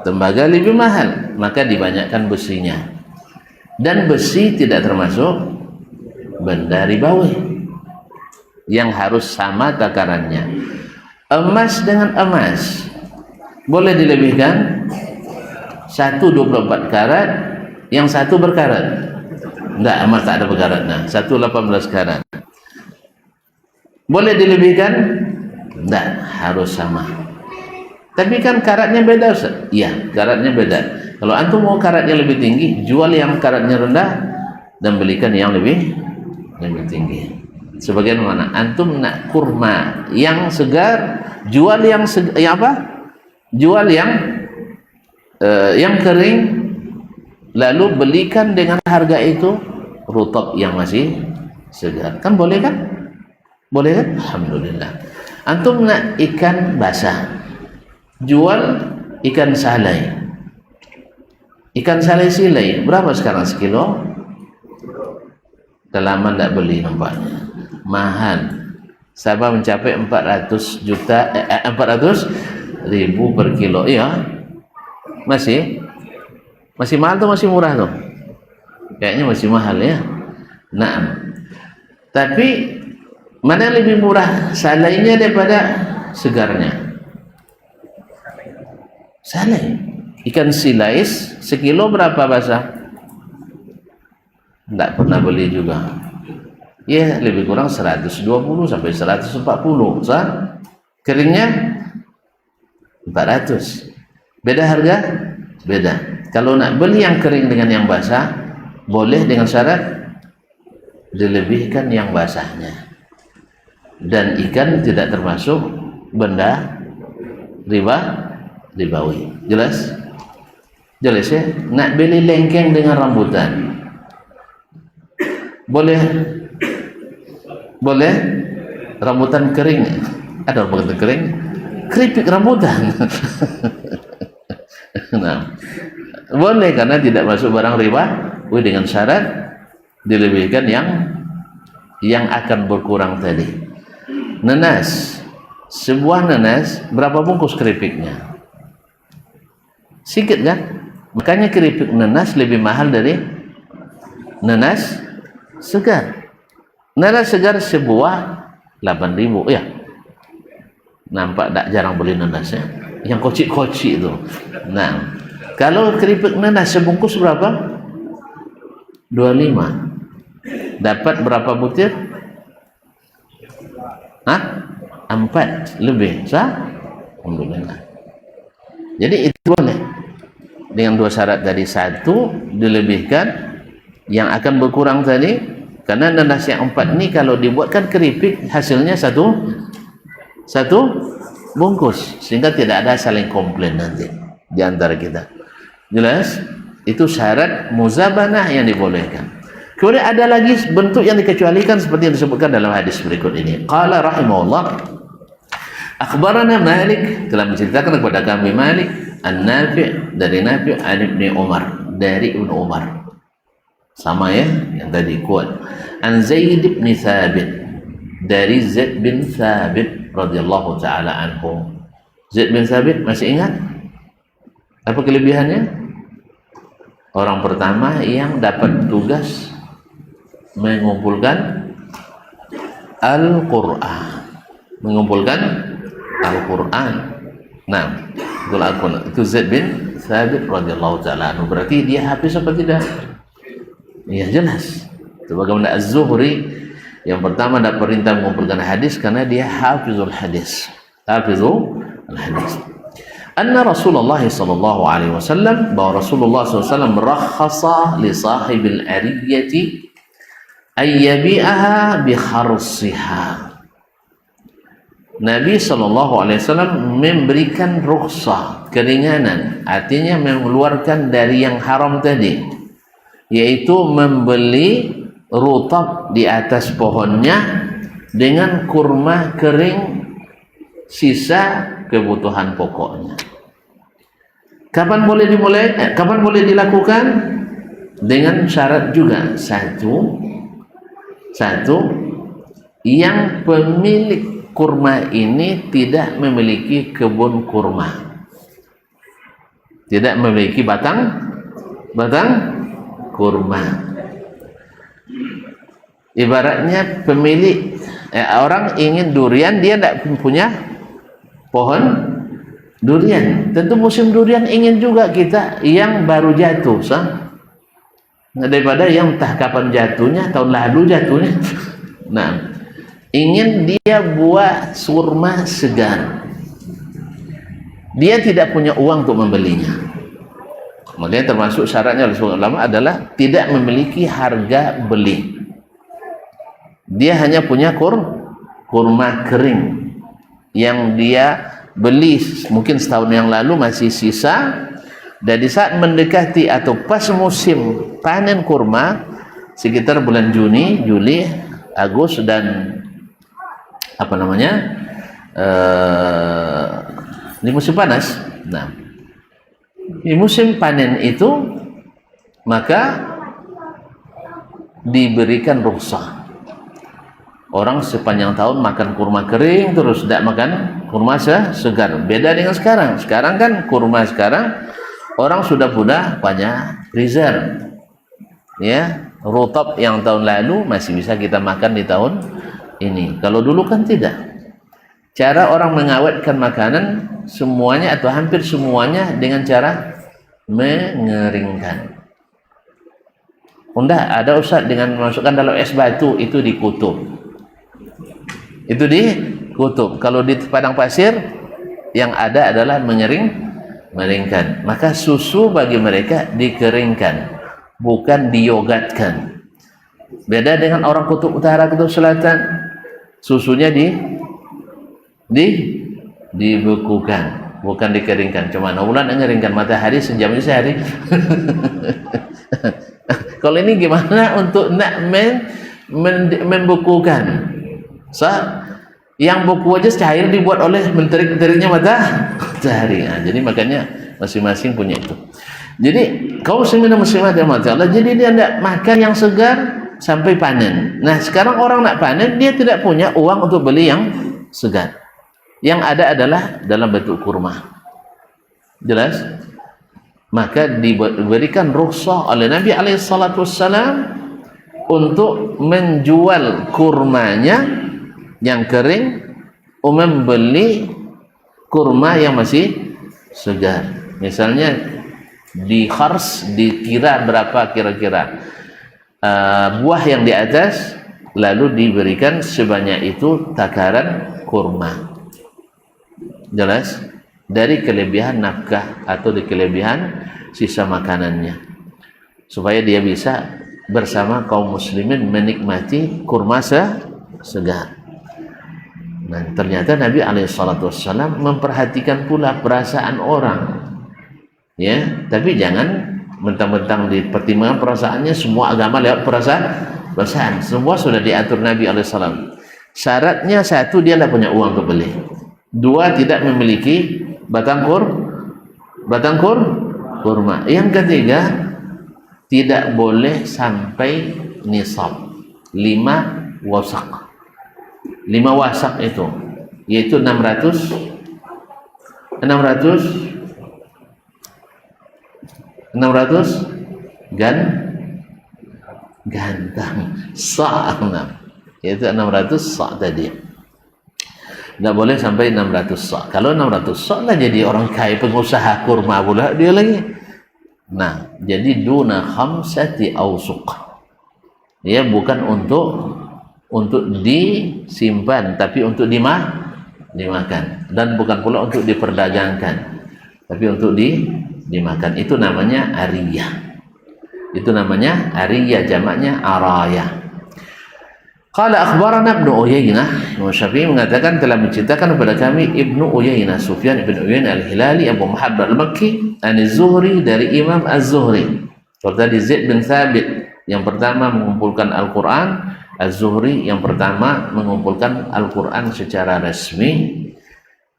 Tembaga lebih mahal, maka dibanyakkan besinya. Dan besi tidak termasuk benda ribawi yang harus sama takarannya. Emas dengan emas boleh dilebihkan? 1 24 karat, yang 1 berkarat. Tidak, emas tak ada berkaratnya. 1 18 karat. Boleh dilebihkan? Tidak, harus sama. Tapi kan karatnya beda, Ustaz. Iya, karatnya beda. Kalau antum mau karatnya lebih tinggi, jual yang karatnya rendah dan belikan yang lebih tinggi. Sebagaimana antum nak kurma yang segar, jual yang jual yang kering, lalu belikan dengan harga itu rutab yang masih segar. Kan boleh kan? Boleh kan? Alhamdulillah. Antum nak ikan basah, jual ikan salai. Ikan salai silai berapa sekarang sekilo? Dah lama tak beli nampaknya. Mahal. Sabah mencapai 400.000 per kilo. Iya. Masih mahal atau masih murah tuh? Kayaknya masih mahal ya. Nah, tapi Mana yang lebih murah salainya daripada segarnya? Salai. Ikan silais sekilo berapa basah? Tidak pernah beli juga. Ya, lebih kurang 120 sampai 140. Sah? Keringnya 400. Beda harga? Beda. Kalau nak beli yang kering dengan yang basah, boleh dengan syarat dilebihkan yang basahnya. Dan ikan tidak termasuk benda ribawi. Jelas? Jelas ya? Nak beli lengkeng dengan rambutan, boleh rambutan kering. Ada rambutan kering, keripik rambutan. Nah, boleh karena tidak masuk barang riba dengan syarat dilebihkan yang akan berkurang tadi. Nanas, sebuah nanas berapa bungkus keripiknya? Sedikit kan? Makanya keripik nanas lebih mahal dari nanas segar. Nanas segar sebuah 8.000 ya. Nampak tak jarang beli nanas ya. Yang kocik-kocik itu. Nah, kalau keripik nanas sebungkus berapa? 25. Dapat berapa butir? 4 lebih. Sah? Alhamdulillah. Jadi itu boleh. Dengan dua syarat tadi. Satu, dilebihkan yang akan berkurang tadi. Karena nanas yang 4 ini kalau dibuatkan keripik hasilnya satu bungkus, sehingga tidak ada saling komplain nanti di antara kita. Jelas? Itu syarat muzabanah yang dibolehkan. Kemudian ada lagi bentuk yang dikecualikan seperti yang disebutkan dalam hadis berikut ini. Qala rahimahullah, akhbarana Malik, telah menceritakan kepada kami Malik an-Nafi' dari Nafi' an Ibni Umar, dari Ibnu Umar. Sama ya yang tadi kuat. An Zaid bin Thabit, dari Zaid bin Thabit radhiyallahu taala anhu. Zaid bin Thabit masih ingat apa kelebihannya? Orang pertama yang dapat tugas mengumpulkan Al-Qur'an. Mengumpulkan Al-Qur'an. Nah, itu Zaid bin Thabit radhiyallahu taala anhu. Berarti dia hafiz apa tidak? Ya jelas. Sebagaimana Az-Zuhri yang pertama dapat perintah mengumpulkan hadis karena dia hafizul hadis. Hafizul hadis. Anna Rasulullah sallallahu alaihi wasallam, bahwa Rasulullah sallallahu alaihi wasallam rakhasa li sahibil ariyati ay yabi'aha bi kharsiha. Nabi sallallahu alaihi wasallam memberikan rukhsah, keringanan, artinya mengeluarkan dari yang haram tadi, yaitu membeli rutab di atas pohonnya dengan kurma kering sisa kebutuhan pokoknya. Kapan boleh dimulai? Kapan boleh dilakukan? Dengan syarat juga satu yang pemilik kurma ini tidak memiliki kebun kurma, tidak memiliki batang kurma. Ibaratnya pemilik orang ingin durian, dia tidak punya pohon durian. Tentu musim durian ingin juga kita yang baru jatuh, sah? Daripada yang entah kapan jatuhnya, tahun lalu jatuhnya. Nah, ingin dia buat kurma segar. Dia tidak punya uang untuk membelinya. Kemudian termasuk syaratnya oleh ulama adalah tidak memiliki harga beli. Dia hanya punya kurma kering yang dia beli mungkin setahun yang lalu masih sisa, dan di saat mendekati atau pas musim panen kurma sekitar bulan Juni, Juli, Agustus dan di musim panas. Nah, di musim panen itu maka diberikan rukhsah. Orang sepanjang tahun makan kurma kering terus, tidak makan kurma segar. Beda dengan sekarang. Sekarang kan kurma sekarang orang sudah punya banyak freezer. Ya, rutab yang tahun lalu masih bisa kita makan di tahun ini. Kalau dulu kan tidak. Cara orang mengawetkan makanan semuanya atau hampir semuanya dengan cara mengeringkan. Enggak, ada Ustaz dengan memasukkan dalam es batu, itu dikutub. Itu dikutub. Kalau di padang pasir yang ada adalah mengeringkan. Maka susu bagi mereka dikeringkan, bukan diyogatkan. Beda dengan orang kutub utara, kutub selatan, susunya dibekukan, bukan dikeringkan. Cuma bulan mengeringkan, matahari sejam ini sehari. Kalau ini gimana untuk nak membekukan? Yang beku aja cair dibuat oleh menterik-menteriknya matahari. Nah, jadi makanya masing-masing punya itu. Jadi kaum muslimin dan muslimat yang mati Allah, jadi dia tidak makan yang segar sampai panen. Nah sekarang orang nak panen, dia tidak punya uang untuk beli yang segar. Yang ada adalah dalam bentuk kurma. Jelas? Maka diberikan rukhsah oleh Nabi SAW untuk menjual kurmanya yang kering, membeli kurma yang masih segar. Misalnya di khars dikira berapa kira-kira buah yang di atas, lalu diberikan sebanyak itu takaran kurma. Jelas? Dari kelebihan nafkah atau di kelebihan sisa makanannya, supaya dia bisa bersama kaum muslimin menikmati kurma segar. Nah, ternyata Nabi SAW memperhatikan pula perasaan orang, ya. Tapi jangan mentang-mentang dipertimbangkan perasaannya. Semua agama lewat perasaan. Semua sudah diatur Nabi SAW. Syaratnya satu, dia tidak punya uang untuk beli. Dua, tidak memiliki batang kurma. Yang ketiga, tidak boleh sampai nisab 5 wasak. 5 wasak itu yaitu 600 gantang sa', yaitu 600 sa' tadi. Tidak boleh sampai 600 sa'. Kalau 600 sa' lah jadi orang kaya, pengusaha kurma pula dia lagi. Nah, jadi duna khamsati awsuq. Ya, bukan untuk disimpan, tapi untuk dimakan, dan bukan pula untuk diperdagangkan, tapi untuk dimakan. Itu namanya ariyah. Jamaknya arayah. Qala akhbarana Ibnu Uyainah, Imam Syafi'i mengatakan telah menceritakan kepada kami Ibnu Uyainah, Sufyan ibn Uyainah al-Hilali Abu Muhammad al-Makki, Az-Zuhri, dari Imam Az-Zuhri. Kalau tadi Zaid bin Thabit yang pertama mengumpulkan Al-Quran, Az-Zuhri yang pertama mengumpulkan Al-Quran secara resmi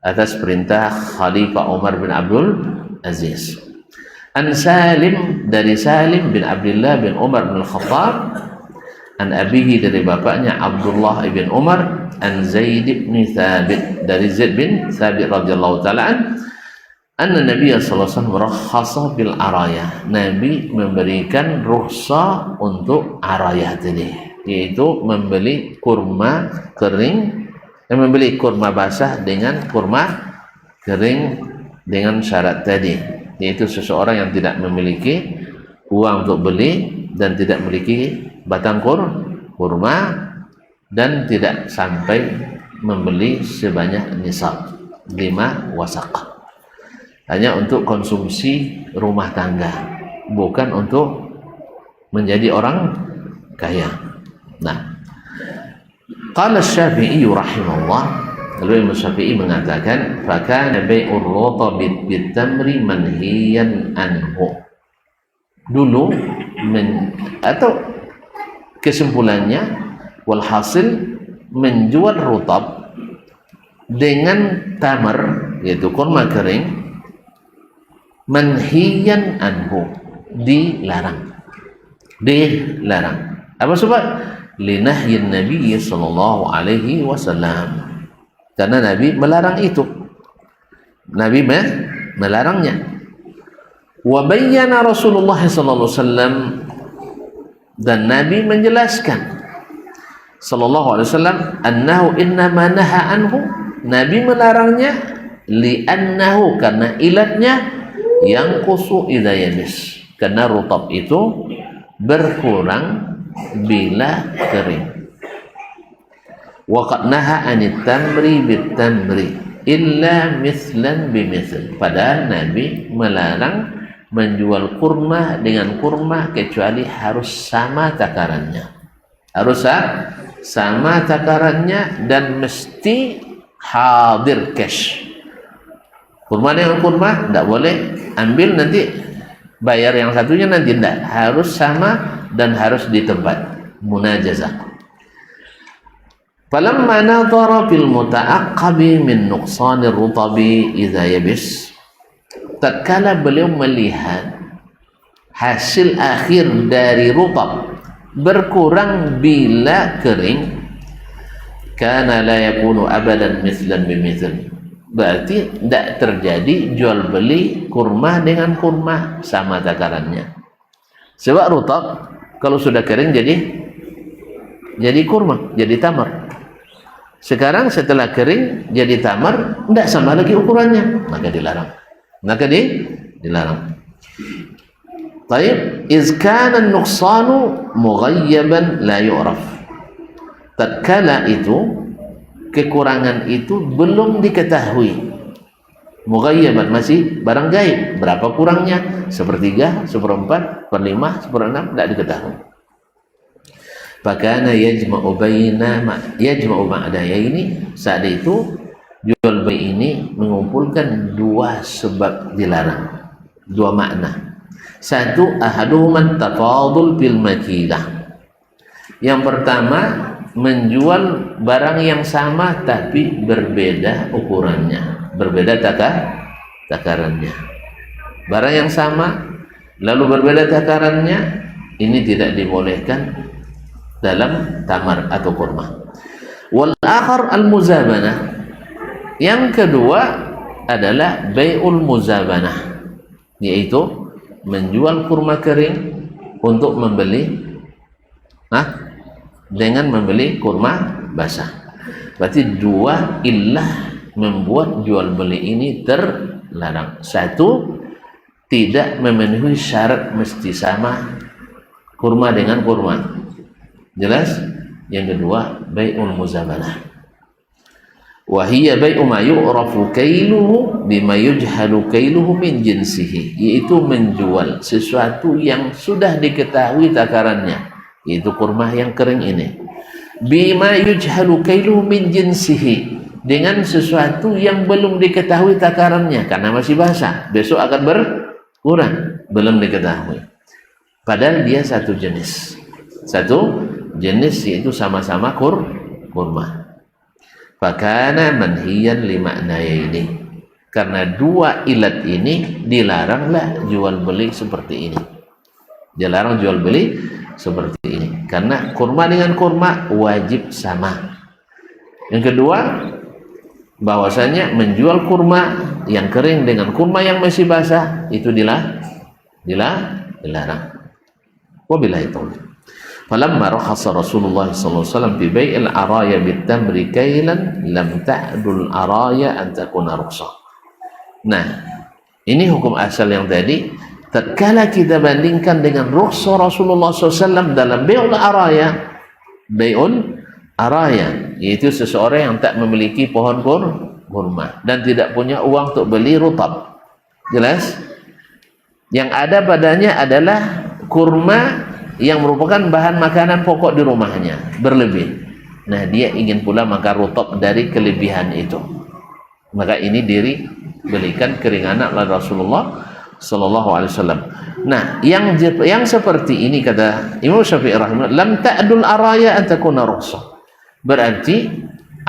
atas perintah Khalifah Umar bin Abdul Aziz. An Salim, dari Salim bin Abdullah bin Umar bin Al-Khattab, an abihi, dari bapaknya Abdullah bin Umar, an Zaid bin Thabit, dari Zaid bin Thabit radhiyallahu ta'ala anna Nabi sallallahu alaihi wasallam rakhasa bil arayah. Nabi memberikan rukhsah untuk arayah tadi, yaitu membeli kurma kering, membeli kurma basah dengan kurma kering dengan syarat tadi, yaitu seseorang yang tidak memiliki uang untuk beli dan tidak memiliki batang kurma dan tidak sampai membeli sebanyak nisab 5 wasak. Hanya untuk konsumsi rumah tangga, bukan untuk menjadi orang kaya. Nah, qala Syafi'i rahimahullah, lalu Imam Syafi'i mengatakan, fakana bai'ur rutabit bitamri manhiyan anhu. Dulu atau kesimpulannya, walhasil, menjual rutab dengan tamar, yaitu kurma kering, manhiyan anhu, dilarang. Apa sebab? Linahyin Nabi sallallahu alaihi wasallam, karena Nabi melarang itu. Nabi melarangnya. Wa bayyana Rasulullah sallallahu alaihi wasallam, dan Nabi menjelaskan sallallahu alaihi wasallam annahu innama naha anhu, Nabi melarangnya li'annahu, karena ilatnya yang kusu idza yabis, karena rutab itu berkurang bila kering. Wa qad naha anit tamri bit tamri illa mithlan bimithl, padahal Nabi melarang menjual kurma dengan kurma kecuali harus sama takarannya, harus sama takarannya dan mesti hadir cash. Kurma dengan kurma tidak boleh ambil nanti bayar yang satunya nanti, tidak, harus sama dan harus di tempat munajazah. Falamma nadhara fil muta'aqqabi min nuqsanir rutabi idza yabis, tatkala beliau melihat hasil akhir dari rutab berkurang bila kering, kana la yakunu abadan mithlan bimithl, berarti tidak terjadi jual beli kurma dengan kurma sama takarannya. Sebab rutab kalau sudah kering jadi kurma, jadi tamar. Sekarang setelah kering jadi tamar, tidak sama lagi ukurannya, maka dilarang. Maka dilarang. Taib, iz kana an-nuqsanu mughayyaban la yu'raf. Tatkala itu kekurangan itu belum diketahui. Mughayyaban, masih barang gaib. Berapa kurangnya? 1/3, 1/4, 1/5, 1/6, tidak diketahui. Fakana yajma'u ma'dayaini, saat itu jual beli ini mengumpulkan dua sebab dilarang, dua makna. Satu, ahaduhuma tafadul bil makilah. Yang pertama, menjual barang yang sama tapi berbeda ukurannya, berbeda takarannya. Barang yang sama lalu berbeda takarannya, ini tidak dibolehkan dalam tamar atau kurma. Wal akhar al muzabanah, yang kedua adalah bai'ul muzabanah, yaitu menjual kurma kering untuk membeli dengan membeli kurma basah. Berarti dua illah membuat jual beli ini terlarang. Satu, tidak memenuhi syarat mesti sama kurma dengan kurma, jelas. Yang kedua, bai'ul muzabanah, wa hiya bai'u ma yu'rafu kailuhu bima yujhalu kailuhu min jinsihi, yaitu menjual sesuatu yang sudah diketahui takarannya, yaitu kurma yang kering ini, bima yujhalu kailuhu min jinsihi, dengan sesuatu yang belum diketahui takarannya karena masih basah, besok akan berkurang, belum diketahui, padahal dia satu jenis, yaitu sama-sama kurma. Fakana manhiyan limaknayaini, karena dua ilat ini dilaranglah jual beli seperti ini. Dilarang jual beli seperti ini karena kurma dengan kurma wajib sama. Yang kedua, bahwasanya menjual kurma yang kering dengan kurma yang masih basah itu dilarang. Wabillahi taufiq. Falamma rakhasa Rasulullah sallallahu alaihi wasallam fi bai'il araya bitamri kailan lam ta'dul araya an takuna rukhsah. Nah, ini hukum asal yang tadi. Tatkala kita bandingkan dengan rukhsah Rasulullah SAW dalam bai'ul araya, yaitu seseorang yang tak memiliki pohon kurma dan tidak punya uang untuk beli rutab, jelas. Yang ada padanya adalah kurma yang merupakan bahan makanan pokok di rumahnya berlebih. Nah, dia ingin pula makan rutab dari kelebihan itu, maka ini dibelikan keringanan oleh Rasulullah sallallahu alaihi wasallam. Nah, yang seperti ini kata Imam Syafi'i rahimahullah, lam ta'dul araya an takuna rukhsah. Berarti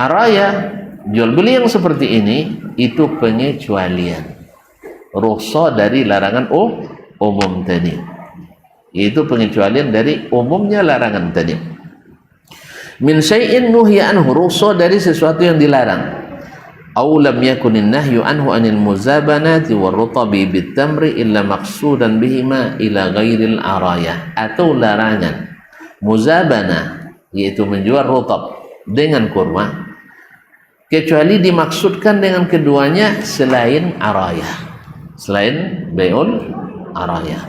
araya, jual beli yang seperti ini itu pengecualian, rukhsah dari larangan umum tadi. Itu pengecualian dari umumnya larangan tadi. Min syai'in nuhiya anhu, rukhsah dari sesuatu yang dilarang. Aw lam yakunin nahyu anhu anil muzabanati warrutabi bitamri illa maqsudan bihima ila ghairil araya, atau larangan muzabana, yaitu menjual rutab dengan kurma, kecuali dimaksudkan dengan keduanya selain arayah, selain bai'ul arayah.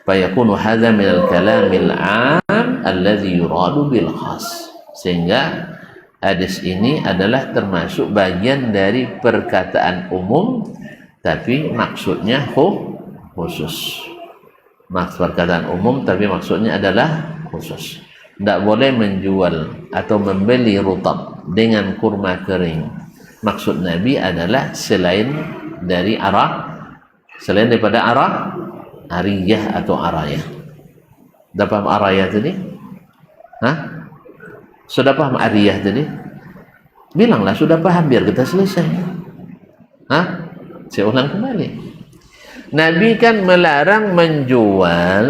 Fayakunu hadza minal kalamil 'am alladzi yuradu bil khas. Sehingga hadis ini adalah termasuk bagian dari perkataan umum tapi maksudnya khusus. Perkataan umum tapi maksudnya adalah khusus. Tidak boleh menjual atau membeli rutab dengan kurma kering. Maksud Nabi adalah selain daripada ariyah atau arayah. Dah paham arayah tadi? Sudah paham ariyah tadi? Bilanglah sudah paham biar kita selesai. Saya ulang kembali. Nabi kan melarang menjual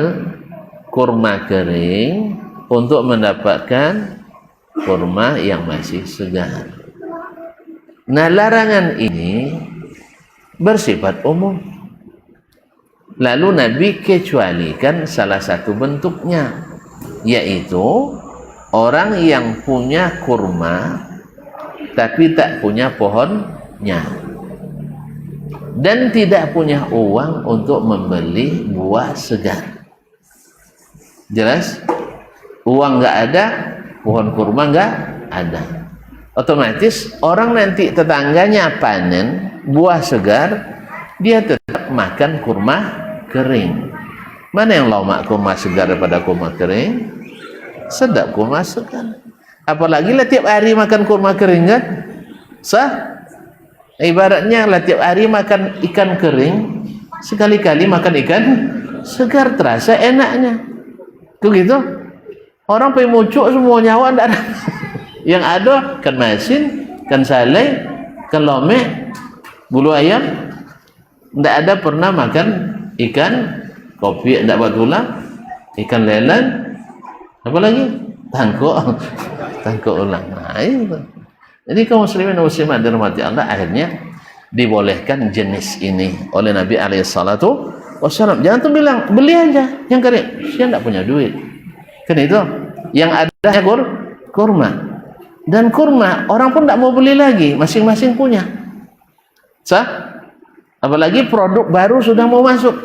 kurma kering untuk mendapatkan kurma yang masih segar. Nah, larangan ini bersifat umum. Lalu Nabi kecualikan salah satu bentuknya, yaitu orang yang punya kurma tapi tak punya pohonnya dan tidak punya uang untuk membeli buah segar. Jelas? Uang nggak ada, pohon kurma nggak ada. Otomatis orang nanti tetangganya panen buah segar, dia tetap makan kurma kering. Mana yang lama kurma segar daripada kurma kering? Sedap kurma segar. Apalagi lah tiap hari makan kurma kering kan? Sah? Ibaratnya lah tiap hari makan ikan kering, sekali-kali makan ikan segar, terasa enaknya. Tuh gitu. Orang pengen mucuk semua nyawa ndak ada. Yang ada kan masin, kan salai, kan lomek, bulu ayam. Ndak ada pernah makan ikan kopi ndak buat tulang, ikan lelan, apa lagi? Tangkuk ulang. Nah, itu. Jadi kaum muslimin dan muslimat dirahmati Allah, akhirnya dibolehkan jenis ini oleh Nabi alaihi salatu wasallam. Jangan tuh bilang beli aja yang kering, saya ndak punya duit. Kan itu yang ada kurma. Dan kurma orang pun tidak mau beli lagi, masing-masing punya. Sah? Apalagi produk baru sudah mau masuk.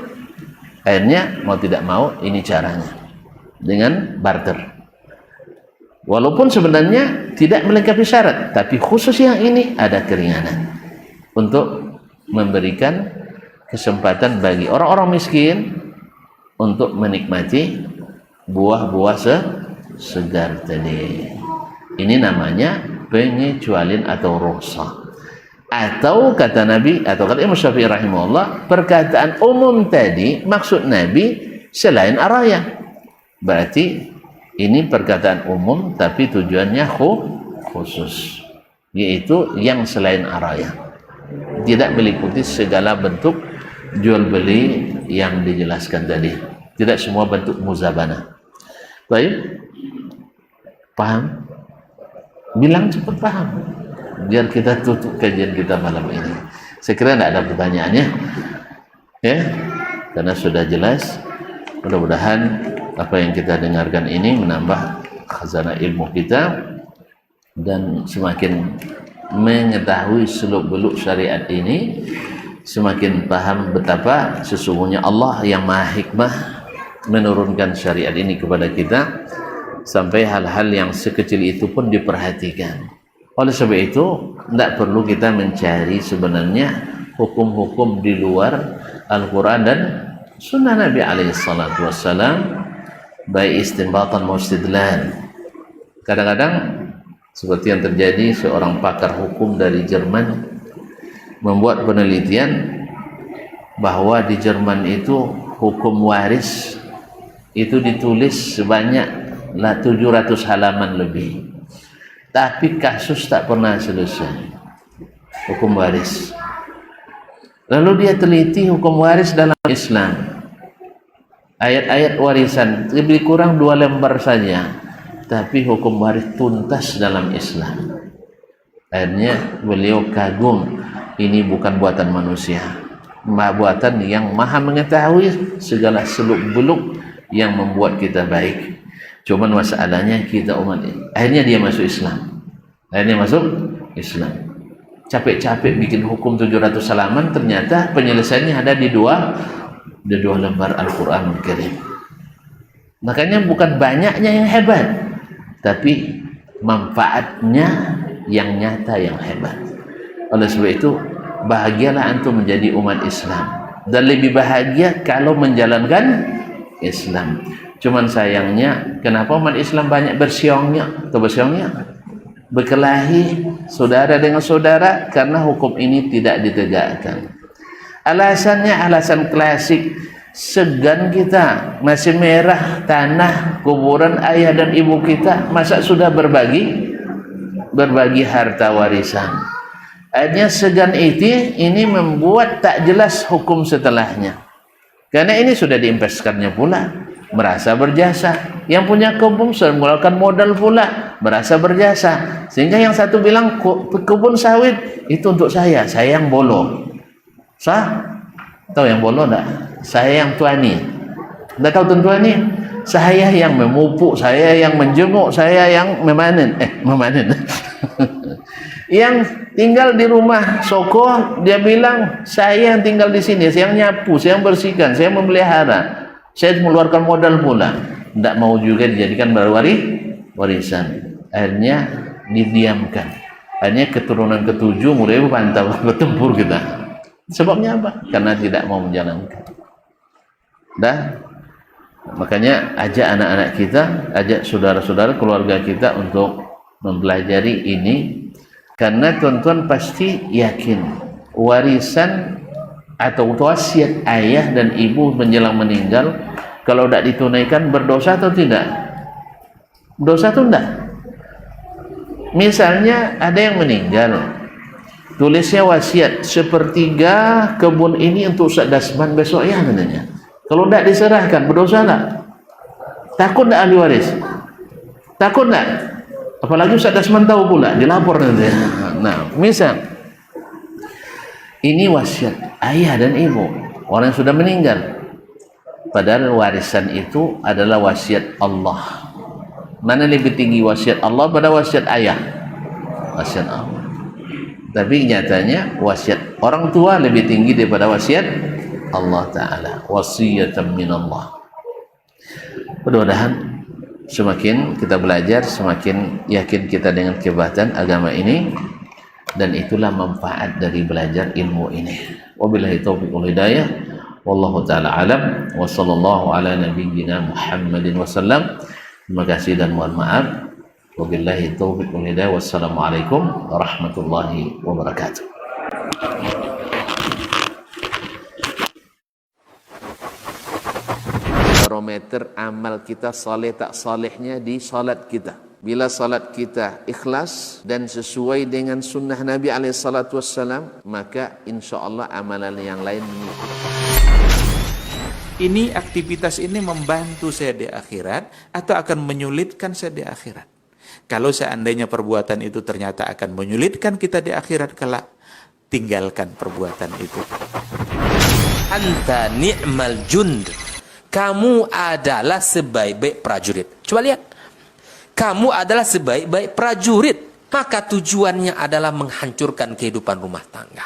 Akhirnya mau tidak mau ini caranya dengan barter. Walaupun sebenarnya tidak melengkapi syarat, tapi khusus yang ini ada keringanan untuk memberikan kesempatan bagi orang-orang miskin untuk menikmati buah-buah segar tadi. Ini namanya pengecualian atau rukhsah. Atau kata Nabi atau kata Imam Syafi'i rahimahullah, perkataan umum tadi maksud Nabi selain arayah. Berarti ini perkataan umum tapi tujuannya khusus, yaitu yang selain arayah. Tidak meliputi segala bentuk jual beli yang dijelaskan tadi. Tidak semua bentuk muzabana. Baik, paham? Bilang cepat paham, biar kita tutup kajian kita malam ini. Saya kira tidak ada pertanyaannya, ya, karena sudah jelas. Mudah-mudahan apa yang kita dengarkan ini menambah khazanah ilmu kita dan semakin mengetahui seluk-beluk syariat ini, semakin paham betapa sesungguhnya Allah yang Maha Hikmah menurunkan syariat ini kepada kita sampai hal-hal yang sekecil itu pun diperhatikan. Oleh sebab itu tidak perlu kita mencari sebenarnya hukum-hukum di luar Al-Quran dan Sunnah Nabi alaihissalatu wassalam, baik istinbatan maupun istidlal. Kadang-kadang seperti yang terjadi, seorang pakar hukum dari Jerman membuat penelitian bahwa di Jerman itu hukum waris itu ditulis sebanyak 700 halaman lebih, tapi kasus tak pernah selesai. Hukum waris. Lalu dia teliti hukum waris dalam Islam, ayat-ayat warisan lebih kurang 2 lembar saja, tapi hukum waris tuntas dalam Islam. Akhirnya beliau kagum, ini bukan buatan manusia, buatan yang Maha mengetahui segala seluk-beluk yang membuat kita baik. Cuman masalahnya kita umat ini, akhirnya dia masuk Islam. Capek-capek bikin hukum 700 halaman, ternyata penyelesaiannya ada di dua lembar Al-Quranul Karim. Makanya bukan banyaknya yang hebat, tapi manfaatnya yang nyata yang hebat. Oleh sebab itu, bahagialah antum menjadi umat Islam, dan lebih bahagia kalau menjalankan Islam. Cuman sayangnya, kenapa umat Islam banyak bersiongnya, berkelahi saudara dengan saudara karena hukum ini tidak ditegakkan. Alasannya alasan klasik, segan kita, masih merah tanah kuburan ayah dan ibu kita, masa sudah berbagi harta warisan. Akhirnya segan ini membuat tak jelas hukum setelahnya, karena ini sudah diinvestasikannya pula, merasa berjasa. Yang punya kebun sudah mengeluarkan modal pula, merasa berjasa. Sehingga yang satu bilang kebun sawit itu untuk saya yang bolo. Tahu yang bolo enggak? Saya yang tuani. Enggak tahu tuani? Saya yang memupuk, saya yang menjenguk, saya yang memanen. Yang tinggal di rumah Soko, dia bilang saya yang tinggal di sini, saya yang nyapu, saya yang bersihkan, saya yang memelihara, saya mengeluarkan modal pula. Tidak mau juga dijadikan warisan. Akhirnya didiamkan. Akhirnya keturunan ketujuh mulai bertempur kita. Sebabnya apa? Karena tidak mau menjalankan. Makanya ajak anak-anak kita, ajak saudara-saudara, keluarga kita untuk mempelajari ini. Karena tuan-tuan pasti yakin warisan atau wasiat ayah dan ibu menjelang meninggal, kalau tidak ditunaikan berdosa atau tidak? Dosa atau tidak? Misalnya ada yang meninggal, tulisnya wasiat 1/3 kebun ini untuk Ustaz Dasman besok ya katanya. Kalau tidak diserahkan berdosa tidak? Takut tidak ahli waris? Takut tidak? Apalagi Ustaz Dasman tahu pula, dilapor nanti. Nah, misal ini wasiat ayah dan ibu, orang yang sudah meninggal. Padahal warisan itu adalah wasiat Allah. Mana lebih tinggi wasiat Allah pada wasiat ayah? Wasiat Allah. Tapi nyatanya wasiat orang tua lebih tinggi daripada wasiat Allah Ta'ala. Wasiyatan min Allah. Mudah-mudahan semakin kita belajar, semakin yakin kita dengan kehebatan agama ini, dan itulah manfaat dari belajar ilmu ini. Wabillahi taufiq wal hidayah. Wallahu taala alam. Wa sallallahu ala nabiyyina Muhammadin wasallam. Terima kasih dan mohon maaf. Wabillahi taufiq wal hidayah. Wassalamualaikum warahmatullahi wabarakatuh. Barometer amal kita saleh tak salehnya di salat kita. Bila salat kita ikhlas dan sesuai dengan sunnah Nabi SAW, maka insya Allah amalan yang lain. Ini aktivitas ini membantu saya di akhirat atau akan menyulitkan saya di akhirat? Kalau seandainya perbuatan itu ternyata akan menyulitkan kita di akhirat kelak, tinggalkan perbuatan itu. Anta ni'mal jund. Kamu adalah sebaik-baik prajurit. Coba lihat. Kamu adalah sebaik-baik prajurit. Maka tujuannya adalah menghancurkan kehidupan rumah tangga.